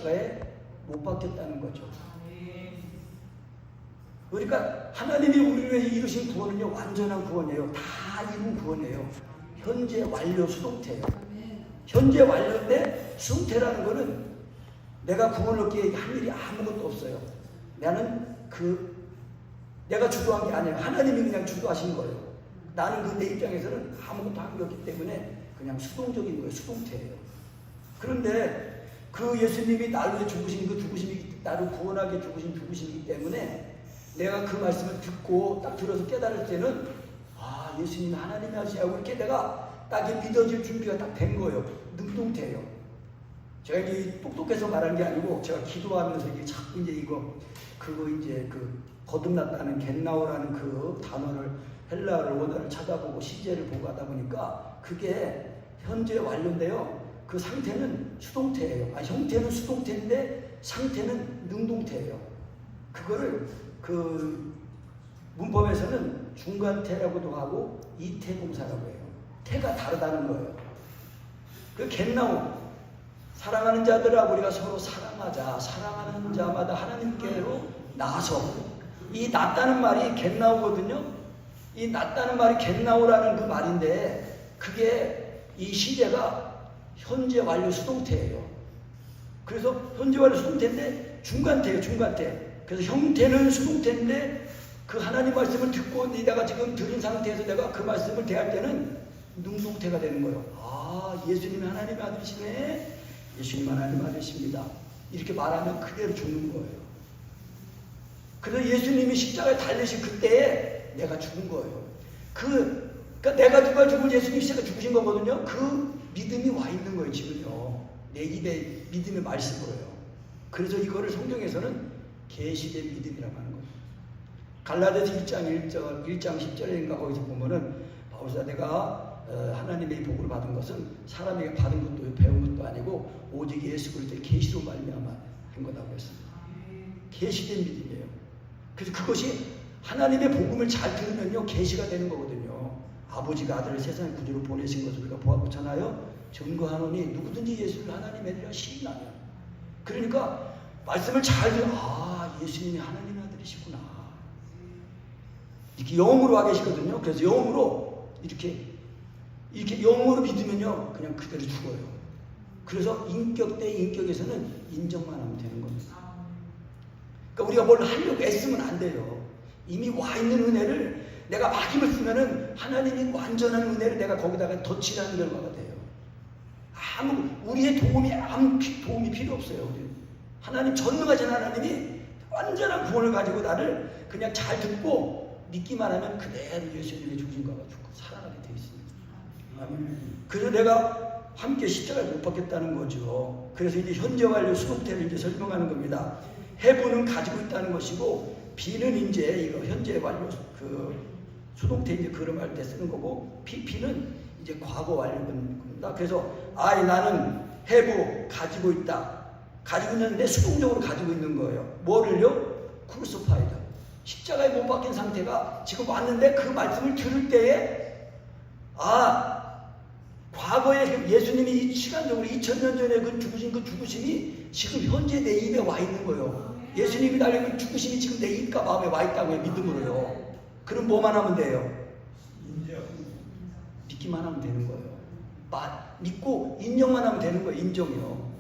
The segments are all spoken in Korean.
십자가에 못 박혔다는 거죠. 그러니까 하나님이 우리를 위해 이루신 구원은요, 완전한 구원이에요. 다 이룬 구원이에요. 현재 완료 수동태예요. 현재 완료인데 수동태라는 거는 내가 구원을 얻기에 할 일이 아무것도 없어요. 나는 내가 주도한 게 아니에요. 하나님이 그냥 주도하신 거예요. 나는 내 입장에서는 아무것도 한 게 없기 때문에 그냥 수동적인 거예요. 수동태예요. 그런데 그 예수님이 나를 위해 죽으신 그 죽으심이, 나를 구원하게 죽으신 죽으심이기 때문에 내가 그 말씀을 듣고 딱 들어서 깨달을 때는 아, 예수님이 하나님이 하시냐고 이렇게 내가 딱 믿어질 준비가 딱 된 거예요. 능동태예요. 제가 이제 똑똑해서 말한 게 아니고 제가 기도하면서 이게 자꾸 이제 거듭났다는 겟나오라는 그 단어를 헬라어를 원어를 찾아보고 시제를 보고 하다 보니까 그게 현재 완료인데요. 그 상태는 수동태예요. 형태는 수동태인데 상태는 능동태예요. 그거를 그 문법에서는 중간태라고도 하고 이태동사라고 해요. 태가 다르다는 거예요. 그 겟나오, 사랑하는 자들아 우리가 서로 사랑하자. 사랑하는 자마다 하나님께로 나서. 이 낫다는 말이 겟나오거든요. 이 낫다는 말이 겟나오라는 그 말인데 그게 이 시제가 현재 완료 수동태예요. 그래서 현재 완료 수동태인데 중간태예요. 중간태. 그래서 형태는 수동태인데 그 하나님 말씀을 듣고 내가 지금 들은 상태에서 내가 그 말씀을 대할 때는 능동태가 되는 거예요. 아, 예수님이 하나님의 아들이시네. 예수님 하나님 아들이십니다. 이렇게 말하면 그대로 죽는 거예요. 그래서 예수님이 십자가에 달리신 그때에 내가 죽은 거예요. 그러니까 내가 누가 죽은 예수님이 십자가에 죽으신 거거든요. 그 믿음이 와 있는 거예요. 지금요. 내 입에 믿음의 말씀으로요. 그래서 이거를 성경에서는 계시된 믿음이라고 하는 거예요. 갈라디아서 1장 10절인가 거기서 보면은 바울사 내가 하나님의 복을 받은 것은 사람에게 받은 것도 배운 것도 아니고 오직 예수 그리스도의 계시로 말미암아 한 거라고 했습니다. 계시된 믿음이에요. 그래서 그것이 하나님의 복음을 잘 들으면요 계시가 되는 거거든요. 아버지가 아들을 세상에 구주로 보내신 것을 우리가 보았잖아요. 증거하노니 누구든지 예수를 하나님의 아들이라 시인하면. 그러니까 말씀을 잘 들으면 아, 예수님이 하나님의 아들이시구나. 이렇게 영으로 와 계시거든요. 그래서 영으로 이렇게 영으로 믿으면요 그냥 그대로 죽어요. 그래서 인격 대 인격에서는 인정만 하면 되는 겁니다. 그러니까 우리가 뭘 하려고 애쓰면 안 돼요. 이미 와 있는 은혜를 내가 막 힘을 쓰면은 하나님이 완전한 은혜를 내가 거기다가 덧칠하는 결과가 돼요. 우리의 아무 도움이 필요 없어요. 하나님 전능하신 하나님이 완전한 구원을 가지고 나를 그냥 잘 듣고 믿기만 하면 그대로 예수님의 죽으신 거가 죽고 살아나게 되어 있습니다. 아멘. 그래서 내가 함께 십자가를 못 박혔다는 거죠. 그래서 이제 현재 완료 수동태를 이제 설명하는 겁니다. have는 가지고 있다는 것이고 be는 이제 이거 현재 완료 그 수동태 이제 걸음할 때 쓰는 거고 pp는 이제 과거 완료입니다. 그래서 나는 have 가지고 있다. 가지고 있는데 수동적으로 가지고 있는 거예요. 뭐를요? crucified. 십자가에 못 박힌 상태가 지금 왔는데 그 말씀을 들을 때에 과거에 예수님이 시간적으로 2000년 전에 그 죽으신 그 죽으심이 지금 현재 내 입에 와 있는 거예요. 예수님이 달린 죽으심이 지금 내 입과 마음에 와 있다고요. 믿음으로요. 그럼 뭐만 하면 돼요? 믿기만 하면 되는 거예요. 믿고 인정만 하면 되는 거예요. 인정이요.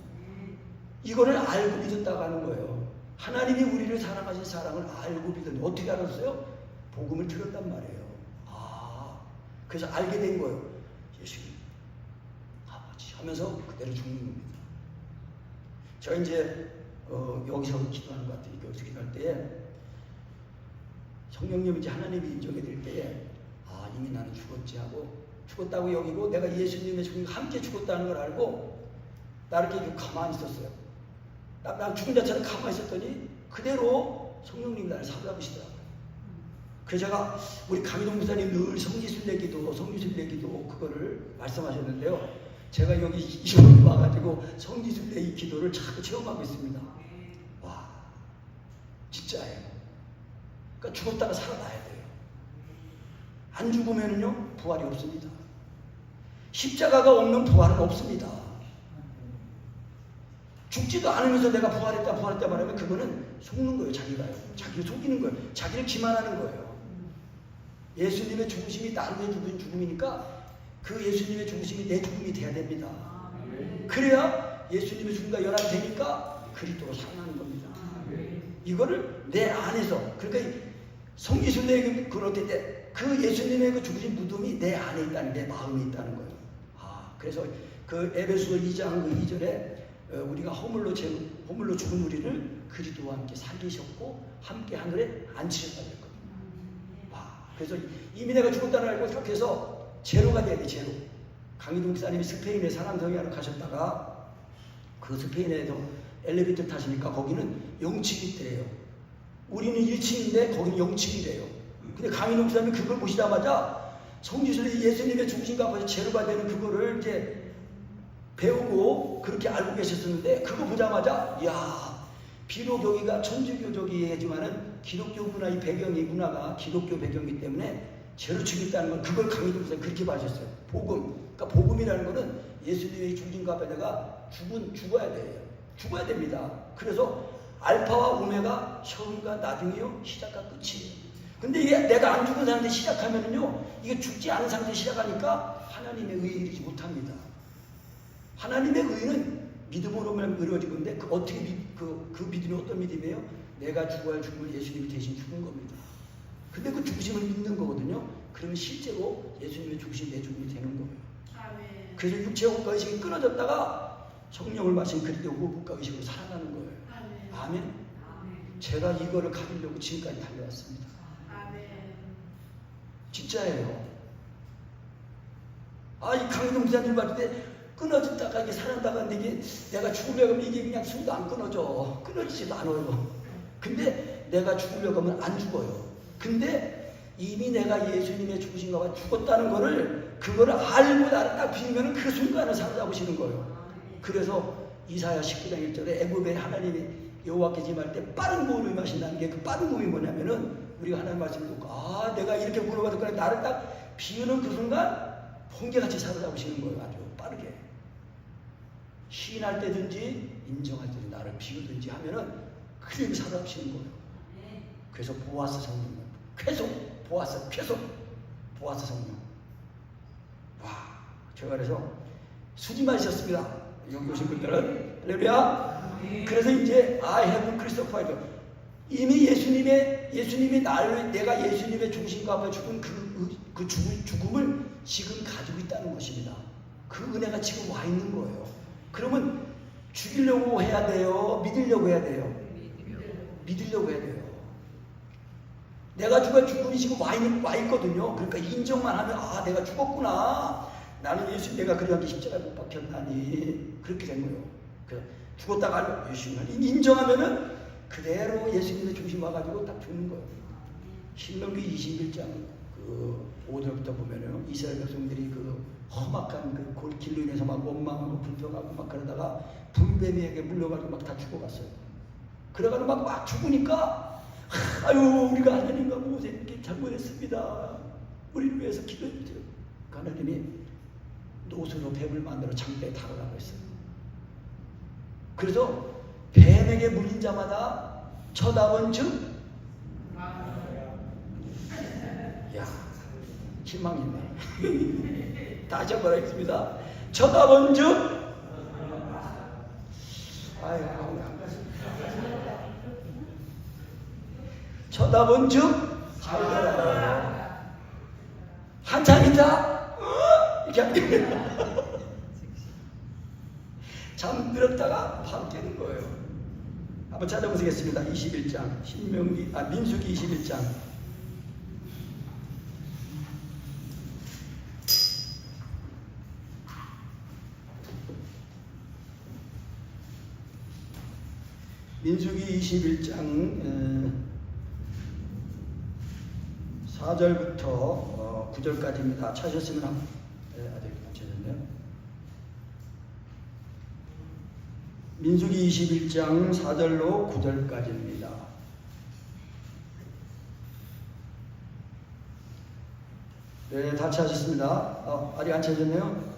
이거를 알고 믿었다고 하는 거예요. 하나님이 우리를 사랑하신 사랑을 알고 믿었는데 어떻게 알았어요? 복음을 들었단 말이에요. 그래서 알게 된 거예요. 예수님 아버지 하면서 그대로 죽는 겁니다. 제가 이제 여기서 기도하는 것 같아요. 여기서 기도할 때에 성령님이 이제 하나님이 인정해 드릴 때에 이미 나는 죽었지 하고 죽었다고 여기고 내가 예수님의 죽음과 함께 죽었다는 걸 알고 나 이렇게 가만히 있었어요. 난 죽은 자처럼 가만히 있었더니 그대로 성령님이 나를 사로잡으시더라고요. 그래서 제가 우리 강희동 목사님 늘 성지순례 기도 그거를 말씀하셨는데요. 제가 여기 이쪽으로 와가지고 성지순례 이 기도를 자꾸 체험하고 있습니다. 와, 진짜예요. 그러니까 죽었다가 살아나야 돼요. 안 죽으면요 부활이 없습니다. 십자가가 없는 부활은 없습니다. 죽지도 않으면서 내가 부활했다 말하면 그거는 속는 거예요. 자기가요. 자기를 속이는 거예요. 자기를 기만하는 거예요. 예수님의 죽으심이 나를 위해 죽은 죽음이니까 그 예수님의 죽으심이 내 죽음이 돼야 됩니다. 그래야 예수님의 죽음과 연합이 되니까 그리스도로 살아나는 겁니다. 이거를 내 안에서, 그러니까 성기순례의 그럴 때 그 예수님의 그 죽으신 무덤이 내 안에 있다는, 내 마음에 있다는 거예요. 그래서 그 에베소서 2장 그 2절에 우리가 허물로 죽은 우리를 그리스도와 함께 살리셨고 함께 하늘에 앉히셨다 그랬거든요. 그래서 이미 내가 죽었다는 알고 생각해서 제로가 돼야 돼. 제로. 강희동 목사님이 스페인에 산안성에 가셨다가 그 스페인에서 엘리베이터 타시니까 거기는 0층이 있대요. 우리는 1층인데 거기는 0층이래요. 근데 강희동 목사님이 그걸 보시자마자 성지순례 예수님의 죽으신가 봐서 제로가 되는 그거를 이제 배우고 그렇게 알고 계셨었는데, 그거 보자마자 야, 비록 여기가 천주교적이지만은 기독교 문화, 이 배경이 문화가 기독교 배경이기 때문에 제로층이 있다는 걸, 그걸 강희동 목사님이 그렇게 봐주셨어요. 복음. 그러니까 복음이라는 거는 예수님의 죽으신가 봐 내가 죽어야 돼요. 죽어야 됩니다. 그래서 알파와 오메가, 처음과 나중이요, 시작과 끝이에요. 근데 이게 내가 안 죽은 상태 시작하면은요, 이게 죽지 않은 상태 시작하니까 하나님의 의에 이르지 못합니다. 하나님의 의는 믿음으로만 이루어진 건데, 어떻게 그 믿음이 어떤 믿음이에요? 내가 죽어야 할 죽음을 예수님이 대신 죽은 겁니다. 근데 그 죽으심을 믿는 거거든요. 그러면 실제로 예수님의 죽으심이 내 죽음이 되는 거예요. 그래서 육체 호흡과 의식이 끊어졌다가 성령을 마신 그리스도 호흡과 의식으로 살아나는 거예요. 아멘. 제가 이거를 가지려고 지금까지 달려왔습니다. 진짜예요. 이 강희동 목사님 봤을 때 끊어졌다가 이게 살아나다가 이게 내가 죽으려고 하면 이게 그냥 숨도 안 끊어져. 끊어지지도 않아요. 근데 내가 죽으려고 하면 안 죽어요. 근데 이미 내가 예수님의 죽으신가 봐 죽었다는 거를, 그거를 알고 나를 딱 비우면 그 순간을 사로잡으시는 거예요. 그래서 이사야 19장 1절에 애굽에 하나님이 여호와께 임할 때 빠른 몸을 임하신다는 게, 그 빠른 몸이 뭐냐면은 우리가 하나님 말씀을 듣고 내가 이렇게 물어봤을 나를 딱 비우는 그 순간 번개같이 사로잡으시는 거예요. 아주 빠르게. 시인할 때든지 인정할 때든지 나를 비우든지 하면은 그렇게 사로잡으시는 거예요. 그래서 보아스 성령, 계속 보아스 성령. 제가 그래서 수지만 있었습니다. 여기 오신 분들은. 할렐루야. 그래서 이제 I have crucified. 이미 예수님이 내가 예수님의 죽으신가 앞에 죽은 그 죽음을 지금 가지고 있다는 것입니다. 그 은혜가 지금 와 있는 거예요. 그러면 죽이려고 해야 돼요? 믿으려고 해야 돼요? 믿으려고 해야 돼요. 내가 죽은 죽음이 지금 와 있거든요. 그러니까 인정만 하면 내가 죽었구나. 나는 예수, 내가 그리하게 십자가에 못 박혔나니. 그렇게 된 거예요. 죽었다가 예수님을 인정하면은 그대로 예수님의 중심 와가지고 딱 죽는 거예요. 신명기 21장 그 5절부터 보면은 이스라엘 백성들이 그 험악한 그 길로 인해서 막 원망하고 불평하고 막 그러다가 불뱀에게 물려가지고 막 다 죽어갔어요. 그래가지고 막 죽으니까 우리가 하나님과 모세에게 잘못했습니다. 우리를 위해서 기도해 주세요. 하나님이 노수로 뱀을 만들어 장대에 달으라고 했어요. 그래서 뱀에게 물린 자마다 쳐다본 즉, 희망이 있네. 다시 한번 하겠습니다. 쳐다본 즉, 쳐다본 즉 잘 되라. 한참 있다 이렇게 하면 잠들었다가 밤 깨는 거예요. 한번 찾아보시겠습니다. 21장 민수기 21장 민수기 21장 4절부터 9절까지입니다. 찾으셨으면 아직 안 찾았네요. 민수기 21장 4절로 9절까지입니다. 네, 다 찾으셨습니다. 아직 안 찾으셨네요.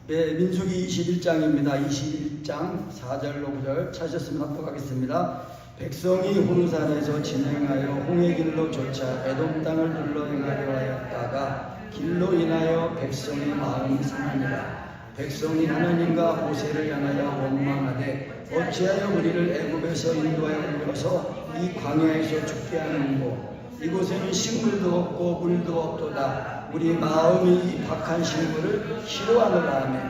네, 민수기 21장입니다. 21장 4절로 5절 찾으셨으면 합독하겠습니다. 백성이 호르산에서 진행하여 홍해 길로 쫓아 에돔 땅을 둘러 행하려 하였다가 길로 인하여 백성의 마음이 상하니라. 백성이 하나님과 모세를 향하여 원망하되 어찌하여 우리를 애굽에서 인도하여 올려서 이 광야에서 죽게 하는고 이곳에는 식물도 없고 물도 없도다. 우리 마음이 이 박한 식물을 싫어하노라 하며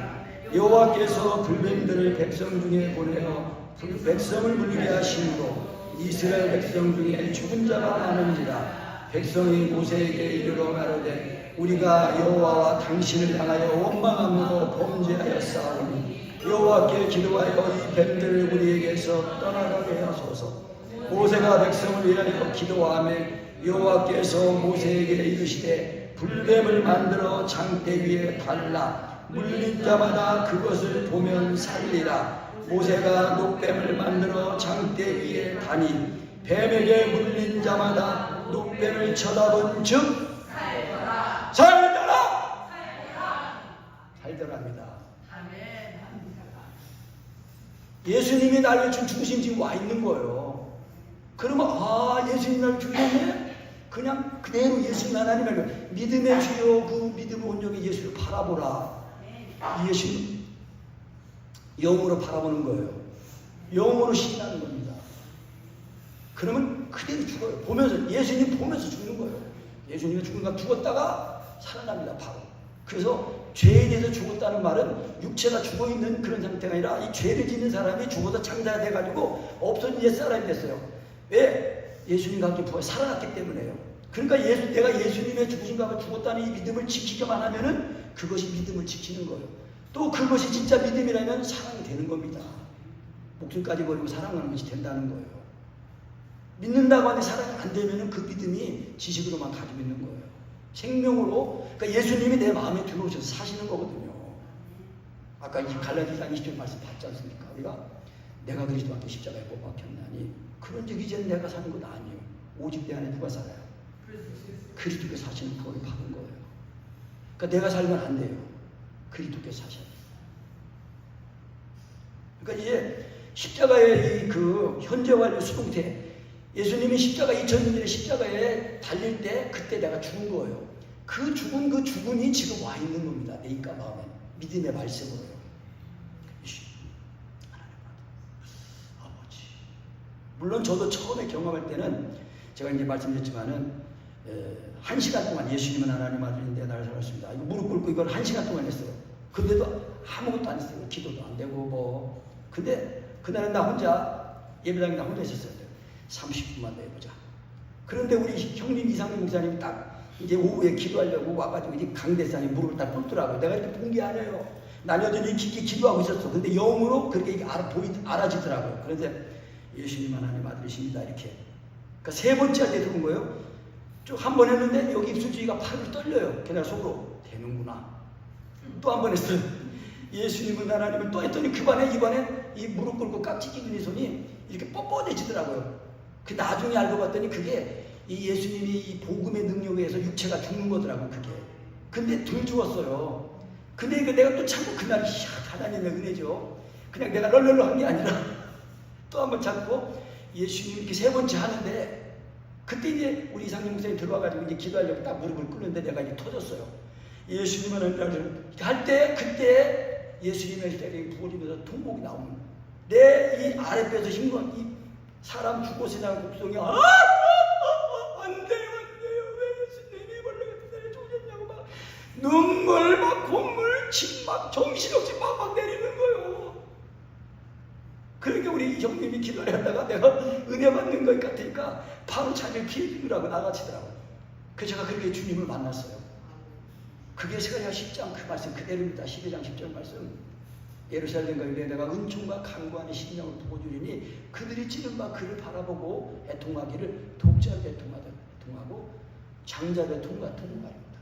여호와께서 불뱀들을 백성 중에 보내어 백성을 물리게 하심으로 이스라엘 백성 중에 죽은 자가 많은지라. 백성이 모세에게 이르러 가로되 우리가 여호와와 당신을 향하여 원망함으로 범죄하였사오니 여호와께 기도하여 이 뱀들을 우리에게서 떠나가게 하소서. 모세가 백성을 위하여 기도하며 여호와께서 모세에게 이르시되 불뱀을 만들어 장대 위에 달라 물린 자마다 그것을 보면 살리라. 모세가 녹뱀을 만들어 장대 위에 다니 뱀에게 물린 자마다 녹뱀을 쳐다본 즉 살더라. 살더랍니다. 예수님이 나를 죽으신 지금 와 있는 거예요. 그러면 예수님 나를 죽였네? 그냥 그대로 예수님 하나님을 믿음의 주요 그 믿음의 온전히 예수를 바라보라. 예수님 영으로 바라보는 거예요. 영으로 신뢰하는 겁니다. 그러면 그대로 죽어요. 보면서 예수님 보면서 죽는 거예요. 예수님이 죽었다가 살아납니다. 바로. 그래서 죄에 대해서 죽었다는 말은 육체가 죽어있는 그런 상태가 아니라 이 죄를 짓는 사람이 죽어서 장사가 돼가지고 없어진 옛사람이 됐어요. 왜? 예수님과 함께 부활 살아났기 때문에요. 그러니까 내가 예수님의 죽으신가 봐 죽었다는 이 믿음을 지키기만 하면은 그것이 믿음을 지키는 거예요. 또 그것이 진짜 믿음이라면 사랑이 되는 겁니다. 목숨까지 버리고 사랑하는 것이 된다는 거예요. 믿는다고 하는데 사랑이 안 되면은 그 믿음이 지식으로만 가지고 있는 거예요. 생명으로, 그러니까 예수님이 내 마음에 들어오셔서 사시는 거거든요. 아까 이 갈라디아 20절 말씀 봤지 않습니까? 우리가 내가 그리스도와 함께 십자가에 못 박혔나니 그런 적 이제는 내가 사는 건 아니에요. 오직 내 안에 누가 살아요? 그리스도께서 사시는 그걸 받은 거예요. 그러니까 내가 살면 안 돼요. 그리스도께서 사셔야 돼요. 그러니까 이제 십자가의 그 현재 완료 수동태, 예수님이 십자가 2000년 전에 십자가에 달릴 때 그때 내가 죽은 거예요. 그 죽음이 지금 와 있는 겁니다. 내 입과 마음에 믿음의 말씀으로요. 아버지. 물론 저도 처음에 경험할 때는 제가 이제 말씀드렸지만은 1시간 동안 예수님은 하나님 아들인데 나를 살았습니다. 이거 무릎 꿇고 이걸 1시간 동안 했어요. 근데도 아무것도 안 했어요. 기도도 안 되고 뭐. 근데 그날은 나 혼자 예배당에 나 혼자 있었어요. 30분만 더 해보자. 그런데 우리 형님 이상민 목사님이 딱 이제 오후에 기도하려고 와가지고 이제 강대상에 무릎을 딱 꿇더라고요. 내가 이렇게 본 게 아니에요. 난 여전히 깊게 기도하고 있었어. 근데 영으로 그렇게 알아지더라고요. 그런데 예수님 하나님 아들이십니다. 이렇게. 그러니까 세 번째 할 때 들은 거예요. 쭉 한 번 했는데 여기 입술 주위가 팔을 떨려요. 그냥 속으로 되는구나. 또 한 번 했어요. 예수님은 하나님을 또 했더니 이번에 이 무릎 꿇고 깍지 끼는 이 손이 이렇게 뻣뻣해지더라고요. 그 나중에 알고 봤더니 그게 이 예수님이 이 복음의 능력에 의해서 육체가 죽는 거더라고 그게. 근데 덜 죽었어요. 근데 이거 내가 또 참고 그날 하나님의 은혜죠. 그냥 내가 럴럴러 한 게 아니라 또 한 번 잡고 예수님 이렇게 세 번째 하는데 그때 이제 우리 이상님 목사님 들어와가지고 이제 기도하려고 딱 무릎을 꿇는데 내가 이제 터졌어요. 예수님은 할 때 그때 예수님의 때를 부어지면서 통곡이 나오는 내 이 아랫배에서 힘건 이 사람 죽고 세상 곡성이 안 돼요 왜 예수님이 원래 같은 날에 죽으셨냐고 막 눈물 막 콧물 침 막 정신없이 막 내리는 거예요. 그러니까 우리 형님이 기도를 하다가 내가 은혜 받는 것 같으니까 바로 자기를 피해주라고 나가치더라고요. 그래서 제가 그렇게 주님을 만났어요. 그게 스가랴 10장 그 말씀 그대로입니다. 12장 10절 말씀. 예루살렘과 유대인과 은총과 강구하는 심령을 보여주리니 그들이 찌른바 그를 바라보고 애통하기를 독자를 애통하고 장자를 애통 같은 말입니다.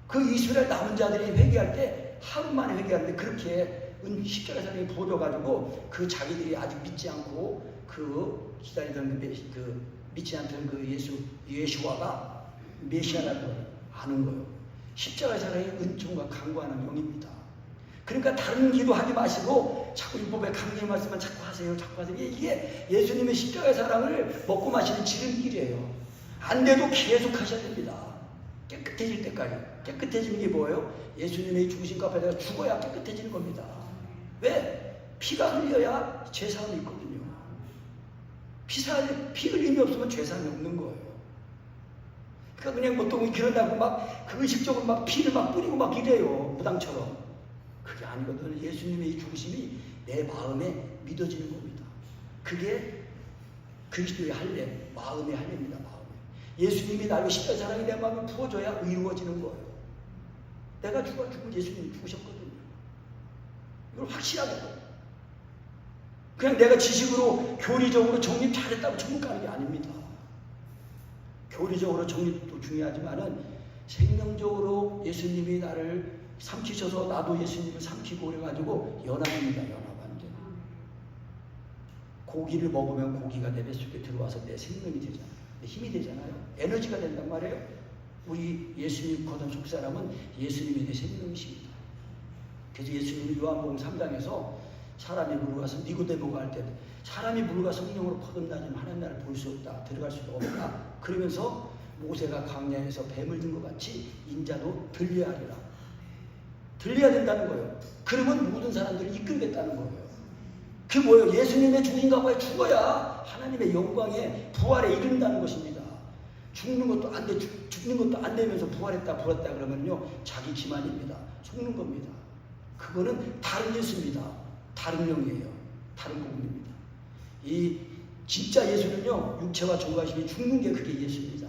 그 이스라엘 남은 자들이 회개할 때 하루 만에 회개하는데 그렇게 십자가 사랑이 보여가지고 그 자기들이 아직 믿지 않고 그 기다리던 그 믿지 않던 그 예수와가 메시아라는 걸 아는 거예요. 십자가 사랑이 은총과 강구하는 영입니다. 그러니까 다른 기도하지 마시고 자꾸 율법의 강림 말씀만 자꾸 하세요. 자꾸 하세요. 이게 예수님의 십자가의 사랑을 먹고 마시는 지름길이에요. 안 돼도 계속 하셔야 됩니다. 깨끗해질 때까지. 깨끗해지는 게 뭐예요? 예수님의 죽으신 값에다가 죽어야 깨끗해지는 겁니다. 왜? 피가 흘려야 죄사함이 있거든요. 피 흘림이 없으면 죄사함이 없는 거예요. 그러니까 그냥 보통 그런다고 막 그 의식적으로 막 피를 막 뿌리고 막 이래요. 무당처럼. 그게 아니거든요. 예수님의 죽으심이 내 마음에 믿어지는 겁니다. 그게 그리스도의 할례, 마음의 할례입니다. 마음에. 예수님이 나를 십자가 사랑이 내 마음에 부어줘야 의로워지는 거예요. 내가 죽으면 예수님이 죽으셨거든요. 이걸 확실하게. 그냥 내가 지식으로 교리적으로 정립 잘했다고 천국 가는 게 아닙니다. 교리적으로 정립도 중요하지만은 생명적으로 예수님이 나를 삼키셔서 나도 예수님을 삼키고 그래가지고 연합입니다. 연합 완전. 고기를 먹으면 고기가 내 뱃속에 들어와서 내 생명이 되잖아요. 내 힘이 되잖아요. 에너지가 된단 말이에요. 우리 예수님 거듭 속사람은 예수님이 내 생명이십니다. 그래서 예수님이 요한복음 3장에서 사람이 물러가서 니고데모가 할 때 사람이 물러가서 성령으로 거듭나지만 하나님 나라를 볼 수 없다. 들어갈 수도 없다. 그러면서 모세가 광야에서 뱀을 든 것 같이 인자도 들려야 하리라. 들려야 된다는 거예요. 그러면 모든 사람들을 이끌겠다는 거예요. 그게 뭐예요? 예수님의 죽인가 봐요. 죽어야 하나님의 영광에 부활에 이른다는 것입니다. 죽는 것도 안 돼, 죽는 것도 안 되면서 부활했다 그러면요 자기 기만입니다. 속는 겁니다. 그거는 다른 예수입니다. 다른 영이에요. 다른 복음입니다. 이 진짜 예수는요 육체와 정과심이 죽는 게 그게 예수입니다.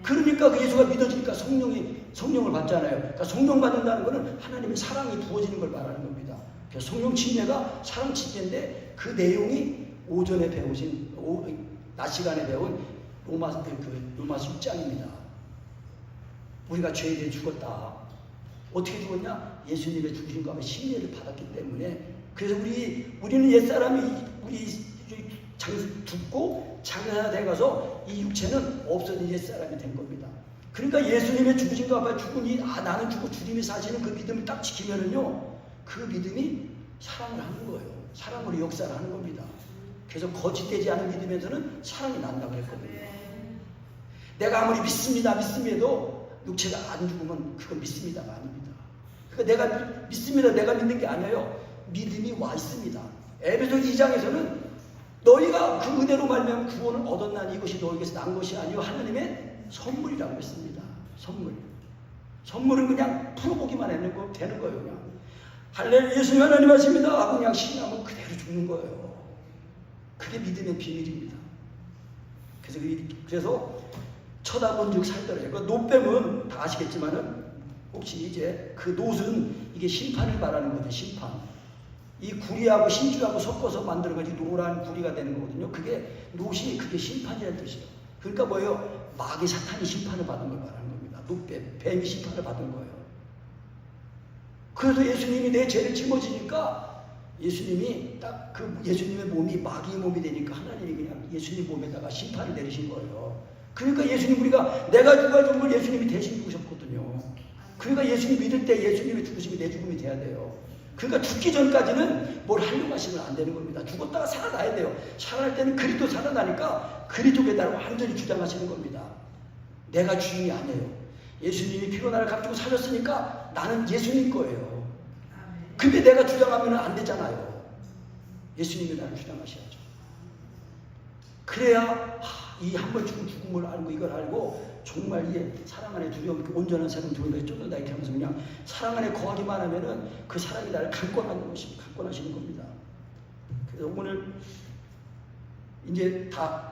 그러니까 그 예수가 믿어지니까 성령을 받잖아요. 그러니까 성령 받는다는 것은 하나님의 사랑이 부어지는 걸 말하는 겁니다. 그래서 성령 침례가 사랑 침례인데 그 내용이 오전에 배우신 낮 시간에 배운 로마서 6장입니다. 우리가 죄에 대해 죽었다. 어떻게 죽었냐? 예수님의 죽으신 값에 심례를 받았기 때문에. 그래서 우리는 옛사람이 죽고 장사가 돼가서 이 육체는 없어진 옛사람이 된 겁니다. 그러니까 예수님의 죽으신 값에 죽으니 나는 죽고 주님이 사시는 그 믿음을 딱 지키면은요 그 믿음이 사랑을 하는 거예요. 사랑으로 역사를 하는 겁니다. 그래서 거짓되지 않은 믿음에서는 사랑이 난다고 했거든요. 내가 아무리 믿습니다도 육체가 안 죽으면 그건 믿습니다가 아닙니다. 그러니까 내가 믿습니다. 내가 믿는 게 아니에요. 믿음이 와 있습니다. 에베소 2장에서는 너희가 그 은혜로 말미암아 구원을 얻었나니 이것이 너희에게서 난 것이 아니요 하나님의 선물이라고 했습니다. 선물은 그냥 풀어보기만 되는 거예요. 그냥 할렐루야 예수님 하나님 하십니다 하고 그냥 신앙은 그대로 죽는 거예요. 그게 믿음의 비밀입니다. 그래서 쳐다본즉 살더래요. 그 노뱀은 다 아시겠지만은 혹시 이제 그 노은 이게 심판을 말하는 거죠. 심판. 이 구리하고 신주하고 섞어서 만들어가지고 노란 구리가 되는 거거든요. 그게 노시 그게 심판이라는 뜻이에요. 그러니까 뭐예요? 마귀 사탄이 심판을 받은 걸 말하는 겁니다. 노뱀, 뱀이 심판을 받은 거예요. 그래서 예수님이 내 죄를 짊어지니까 예수님이 딱 그 예수님의 몸이 마귀의 몸이 되니까 하나님이 그냥 예수님 몸에다가 심판을 내리신 거예요. 그러니까 예수님 우리가 내가 죽어준 걸 예수님이 대신 죽으셨거든요. 그러니까 예수님 믿을 때 예수님의 죽으심이 내 죽음이 돼야 돼요. 그러니까 죽기 전까지는 뭘 하려고 하시면 안 되는 겁니다. 죽었다가 살아나야 돼요. 살아날 때는 그리스도 살아나니까 그리스도에다가 완전히 주장하시는 겁니다. 내가 주인이 아니에요. 예수님이 피로 나를 값주고 살렸으니까 나는 예수님 거예요. 근데 내가 주장하면 안 되잖아요. 예수님이 나를 주장하셔야죠. 그래야 이 한 번 죽은 죽음을 알고 이걸 알고 정말 이게 사랑 안에 두려움 온전한 사람 두려움에 쫓는다 이렇게 하면서 그냥 사랑 안에 거하기만 하면은 그 사랑이 나를 강권하시는 겁니다. 그래서 오늘 이제 다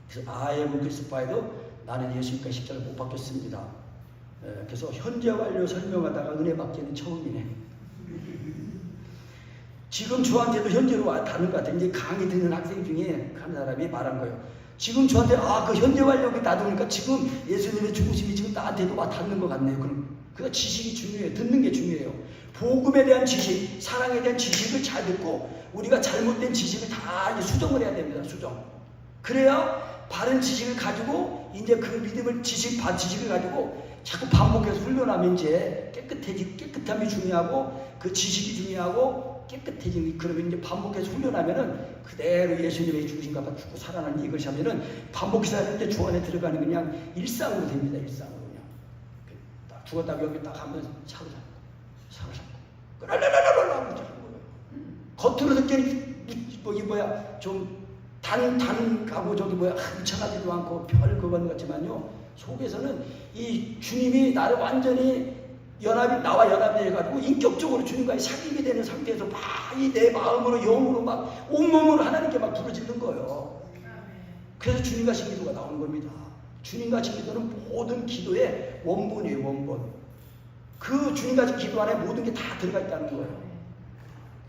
그래서 I am crucified 나는 예수님과 십자가를 못 박혔습니다. 그래서 현재 완료 설명하다가 은혜 받기는 처음이네. 지금 저한테도 현재로 다른 것 같아요. 이제 강의 듣는 학생 중에 한 사람이 말한 거예요. 지금 저한테 그 현재 완료가 놔두니까 지금 예수님의 죽으심이 지금 나한테도 와 닿는 것 같네요. 그러니까 지식이 중요해요. 듣는 게 중요해요. 복음에 대한 지식, 사랑에 대한 지식을 잘 듣고 우리가 잘못된 지식을 다 수정을 해야 됩니다. 수정. 그래야 바른 지식을 가지고 이제 그 믿음을 지식을 가지고 자꾸 반복해서 훈련하면 이제 깨끗함이 중요하고 그 지식이 중요하고 깨끗해지는, 그러면 이제 반복해서 훈련하면은 그대로 예수님의 죽으신가 봐 죽고 살아나는 이것이 하면은 반복해서 하는데 주 안에 들어가는 그냥 일상으로 됩니다. 일상으로 그냥 딱 죽었다고 여기 딱 하면 사로 잡고 끄랄랄랄랄랄 하고 자는 거예요. 겉으로 듣기에는 좀 단하고 저기 훔쳐가지도 않고 별 그건 같지만요, 속에서는 이 주님이 나를 완전히 나와 연합이 돼가지고 인격적으로 주님과의 사귐이 되는 상태에서 막 이 내 마음으로 영으로 막 온몸으로 하나님께 막 부르짖는 거예요. 그래서 주님 가신 기도가 나오는 겁니다. 주님 가신 기도는 모든 기도의 원본이에요. 원본. 그 주님 가신 기도 안에 모든 게 다 들어가 있다는 거예요.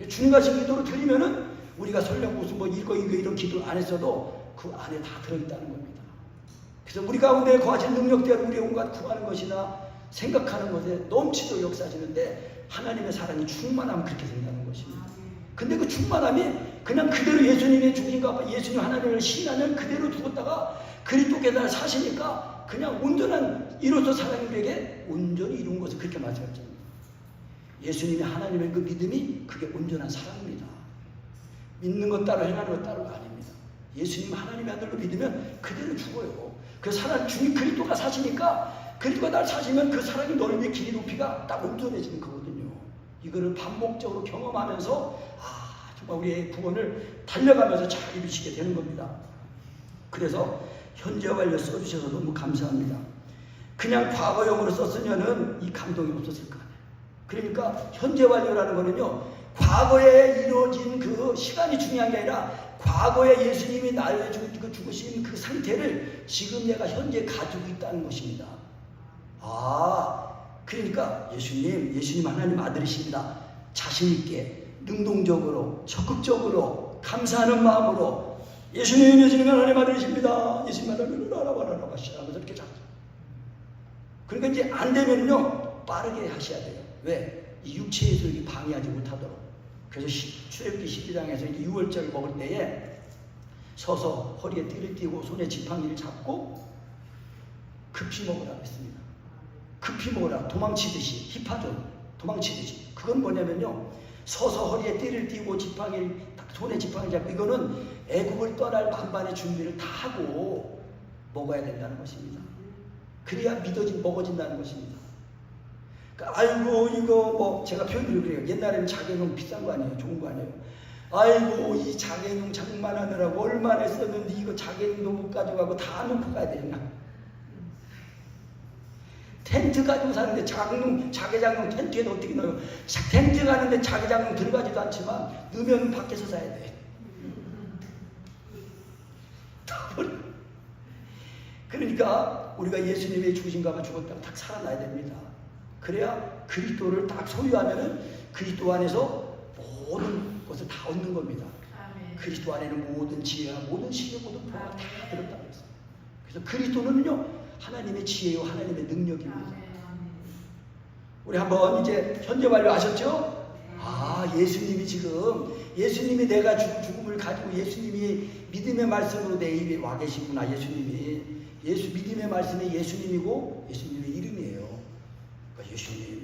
주님 가신 기도를 드리면은 우리가 설령 무슨 이거 이런 기도 안 했어도 그 안에 다 들어있다는 겁니다. 그래서 우리 가운데 거하신 능력대로 우리의 온갖 구하는 것이나 생각하는 것에 넘치도록 역사하시는데 하나님의 사랑이 충만하면 그렇게 된다는 것입니다. 근데 그 충만함이 그냥 그대로 예수님의 죽으신가 예수님 하나님을 신하는 그대로 두었다가 그리스도께서 사시니까 그냥 온전한 이로써 사랑에게 온전히 이룬 것을 그렇게 말씀하셨습니다. 예수님의 하나님의 그 믿음이 그게 온전한 사랑입니다. 믿는 것 따로 행하는 것 따로가 아닙니다. 예수님 하나님의 아들로 믿으면 그대로 죽어요. 그 사랑 주님 그리스도가 사시니까 그리스도가 날 사시면 그 사랑이 넓이 길이 높이가 딱 온전해지는 거거든요. 이거를 반복적으로 경험하면서 정말 우리의 구원을 달려가면서 잘 이루시게 되는 겁니다. 그래서 현재와 완료 써주셔서 너무 감사합니다. 그냥 과거형으로 썼으면은 이 감동이 없었을 거예요. 그러니까 현재 완료라는 거는요, 과거에 이루어진 그 시간이 중요한 게 아니라 과거에 예수님이 나를 죽으신 그 상태를 지금 내가 현재 가지고 있다는 것입니다. 그러니까 예수님 하나님 아들이십니다. 자신있게 능동적으로 적극적으로 감사하는 마음으로 예수님 하나님 아들이십니다. 예수님 하나님 하면서 이렇게 잡죠. 그러니까 이제 안 되면요 빠르게 하셔야 돼요. 왜? 이 육체의 소욕이 방해하지 못하도록. 그래서 출애굽기 12장에서 6월절 먹을 때에 서서 허리에 띠를 띠고 손에 지팡이를 잡고 급히 먹으라고 했습니다. 급히 먹으라. 도망치듯이. 힙하죠. 도망치듯이. 그건 뭐냐면요, 서서 허리에 띠를 띠고 지팡이를 손에 지팡이 잡고, 이거는 애국을 떠날 만반의 준비를 다 하고 먹어야 된다는 것입니다. 그래야 먹어진다는 것입니다. 그러니까 아이고 이거 제가 표현을 그래요. 옛날에는 자개농 비싼 거 아니에요. 좋은 거 아니에요. 아이고 이 자개농 장만하느라고 얼마나 했었는데 이거 자개농도 못 가져가고 다 놓고 가야 되나. 텐트 가지고 사는데 자개장롱 텐트에는 어떻게 넣어요? 텐트 가는데 자개장롱 들어가지도 않지만 넣으면 밖에서 사야 돼. 그러니까 우리가 예수님의 죽으신가 봐 죽었다가 딱 살아나야 됩니다. 그래야 그리스도를 딱 소유하면은 그리스도 안에서 모든 것을 다 얻는 겁니다. 아멘. 그리스도 안에는 모든 지혜와 모든 신의 모든 보화가 다 들었다고 했어요. 그래서 그리스도는요 하나님의 지혜요 하나님의 능력입니다. 아멘. 우리 한번 이제 현재 완료 아셨죠? 예수님이 내가 죽음을 가지고 예수님이 믿음의 말씀으로 내 입에 와 계시구나. 믿음의 말씀이 예수님이고 예수님의 이름이에요. 그러니까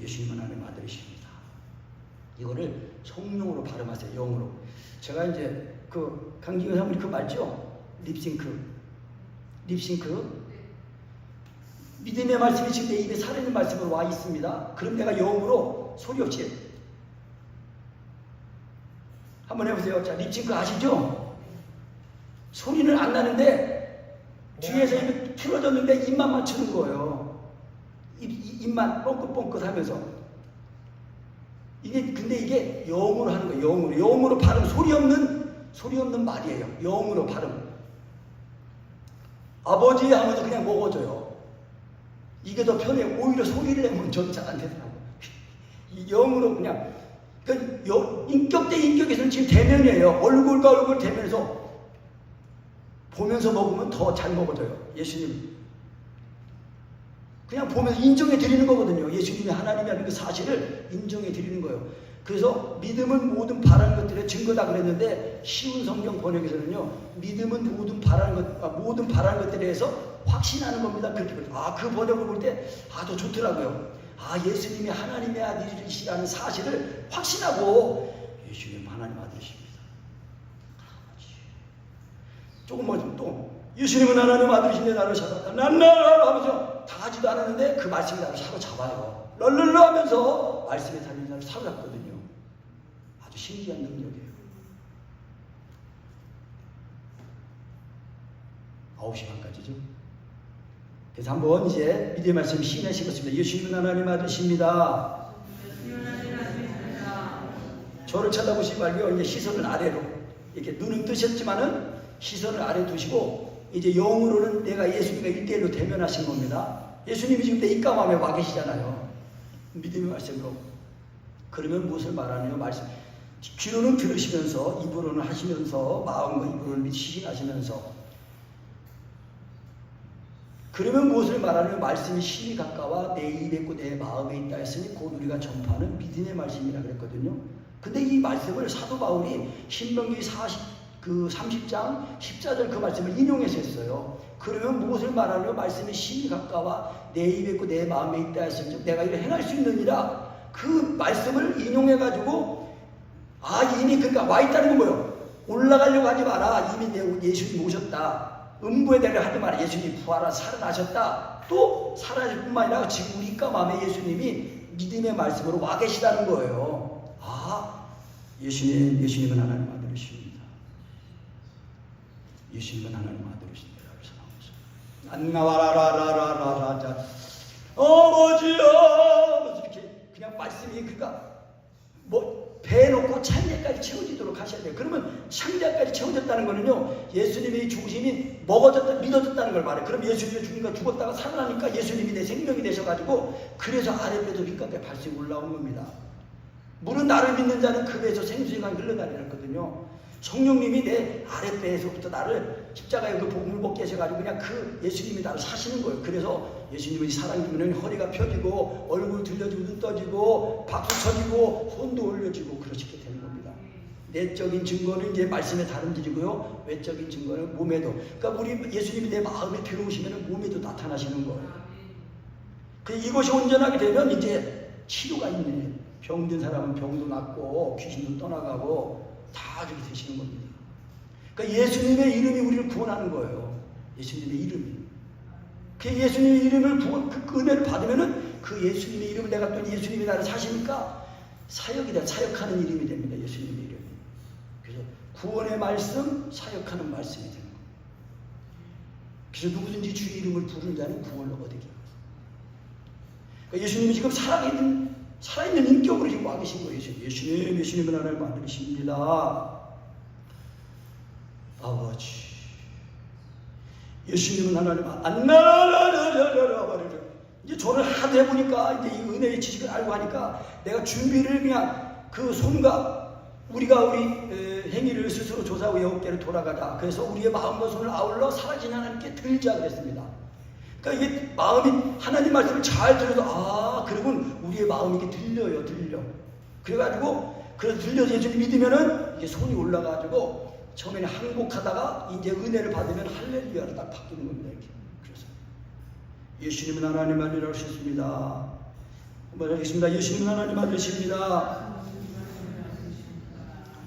예수님 하나님 아들이십니다. 이거를 성령으로 발음하세요. 영으로. 제가 이제 그 강기현 사모님 그거 맞죠? 립싱크. 믿음의 말씀이 지금 내 입에 살아있는 말씀으로 와 있습니다. 그럼 내가 영으로 소리 없이 한번 해보세요. 자, 립싱크 아시죠? 소리는 안 나는데 뒤에서 입이 틀어졌는데 입만 맞추는 거예요. 입만 뻥긋뻥긋 하면서. 근데 이게 영으로 하는 거예요. 영으로 발음. 소리 없는 말이에요. 영으로 발음. 아버지 하면서 그냥 먹어줘요. 이게 더 편해요. 오히려 소리를 내면 저도 잘 안 되더라고요. 영으로 그냥. 그러니까 인격 대 인격에서는 지금 대면이에요. 얼굴과 얼굴 대면에서 보면서 먹으면 더 잘 먹어져요. 예수님. 그냥 보면서 인정해 드리는 거거든요. 예수님이 하나님이라는 그 사실을 인정해 드리는 거예요. 그래서 믿음은 모든 바라는 것들의 증거다 그랬는데 쉬운 성경 번역에서는요, 믿음은 모든 바라는 것들에 대해서 확신하는 겁니다. 그렇게 그 번역을 볼 때 더 좋더라고요. 예수님이 하나님의 아들이시라는 사실을 확신하고 예수님 하나님 아들이십니다. 조금 먼저 또 예수님은 하나님 아들이신데 나를 잡았다. 난 나를 하면서 다 하지도 않았는데 그 말씀이 나를 사로잡아요. 럴럴러 하면서 말씀에 달린 나를 사로잡거든요. 아주 신기한 능력이에요. 9시 반까지죠. 그래서 한번 이제 믿음의 말씀 시인하시겠습니다. 예수님은 하나님 아들이십니다. 저를 쳐다보시지 말고요. 이제 시선을 아래로 이렇게 눈은 뜨셨지만은 시선을 아래 두시고 이제 영으로는 내가 예수님과 1대1로 대면하신 겁니다. 예수님이 지금 내 입가마음에 와 계시잖아요. 믿음의 말씀으로. 그러면 무엇을 말하느냐 말씀. 귀로는 들으시면서 입으로는 하시면서 마음과 입으로는 시신하시면서 그러면 무엇을 말하느냐 말씀이 심히 가까워 내 입에 있고 내 마음에 있다 했으니 곧 우리가 전파하는 믿음의 말씀이라 그랬거든요. 근데 이 말씀을 사도 바울이 신명기 30장 14절 그 말씀을 인용해서 했어요. 그러면 무엇을 말하느냐 말씀이 심히 가까워 내 입에 있고 내 마음에 있다 했으니 내가 이를 행할 수 있느니라. 그 말씀을 인용해가지고 이미 그러니까 와 있다는 건 뭐예요? 올라가려고 하지 마라. 이미 내 예수님 오셨다. 음부에 대려 하지 마라. 예수님 부활하 살아나셨다. 또 살아나실 뿐만 아니라 지금 우리 마음에 예수님이 믿음의 말씀으로 와 계시다는 거예요. 예수님은 하나님 아들이십니다. 예수님은 하나님 아들이십니다. 안 나와라라라라라 어머지여 이렇게 그냥 말씀이 그러니까 배에 놓고 창자까지 채워지도록 하셔야 돼요. 그러면 창자까지 채워졌다는 거는요, 예수님의 중심이 믿어졌다는 걸 말해요. 그럼 예수님이 죽었다가 살아나니까 예수님이 내 생명이 되셔가지고 그래서 아랫배도 밑가까지 발생이 올라온 겁니다. 물은 나를 믿는 자는 그 배에서 생수가 흘러나리라 했거든요. 성령님이 내 아랫배에서부터 나를 십자가에 그 복음을 먹게 하셔가지고 그냥 그 예수님이 나를 사시는 거예요. 그래서 예수님의 사랑이면 허리가 펴지고 얼굴 들려지고 눈 떠지고 박수 쳐지고 손도 올려지고 그렇게 되는 겁니다. 내적인 증거는 이제 말씀에 다름질이고요. 외적인 증거는 몸에도. 그러니까 우리 예수님이 내 마음에 들어오시면 몸에도 나타나시는 거예요. 이것이 온전하게 되면 이제 치료가 있네. 병든 사람은 병도 낫고 귀신도 떠나가고 다 저기 되시는 겁니다. 그러니까 예수님의 이름이 우리를 구원하는 거예요. 예수님의 이름이. 그 예수님의 이름을 그 은혜를 받으면은 그 예수님의 이름을 내가 또 예수님이 나를 사시니까 사역이다. 사역하는 이름이 됩니다. 예수님의 이름이. 그래서 구원의 말씀, 사역하는 말씀이 되는 거예요. 그래서 누구든지 주의 이름을 부르는 자는 구원을 얻게 합니다. 그러니까 예수님이 지금 살아있는 인격으로 지금 와 계신 거예요. 예수님은 하나님 아들이십니다. 아버지. 예수님은 하나님 이제 저를 하도 해보니까 이제 이 은혜의 지식을 알고 하니까 내가 준비를 그냥 그 손과 우리 행위를 스스로 조사하고 여호와께로 돌아가자. 그래서 우리의 마음과 손을 아울러 사라진 하나님께 들자 그랬습니다. 그러니까 이게 마음이 하나님 말씀을 잘 들어도 그러면 우리의 마음이 이렇게 들려. 그래가지고 그래서 들려서 예수님 믿으면은 이게 손이 올라가지고 처음에는 항복하다가 이제 은혜를 받으면 할렐루야로 딱 바뀌는 겁니다. 이렇게. 그래서 예수님은 하나님 아들이라고 하셨습니다. 한번 하겠습니다. 예수님은 하나님 아들이십니다.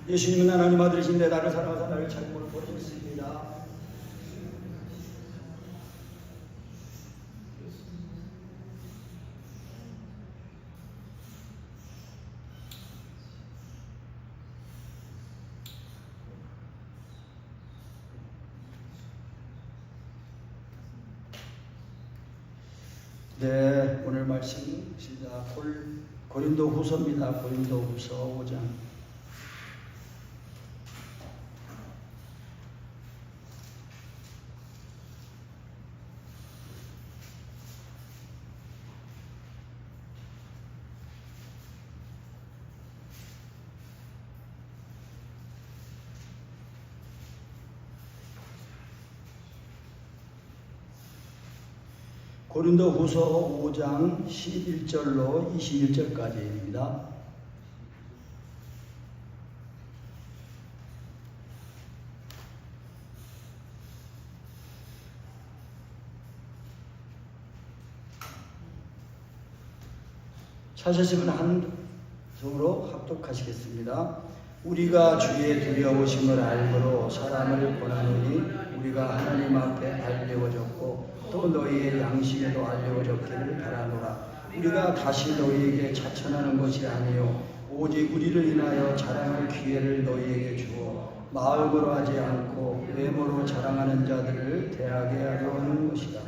예수님은 하나님 아들이신데 나를 사랑하사 나를 잘못 버리셨습니다. 네, 오늘 말씀 시작 고린도 후서입니다. 고린도 후서 5장. 고린도 후서 5장 11절로 21절까지입니다. 차셨으면 한 손으로 합독하시겠습니다. 우리가 주의 두려우심을 알므로 사람을 권하노니 우리가 하나님 앞에 알려졌고 또 너희의 양심에도 알려졌기를 바라노라. 우리가 다시 너희에게 자천하는 것이 아니요 오직 우리를 인하여 자랑할 기회를 너희에게 주어 마음으로 하지 않고 외모로 자랑하는 자들을 대하게 하려 하는 것이다.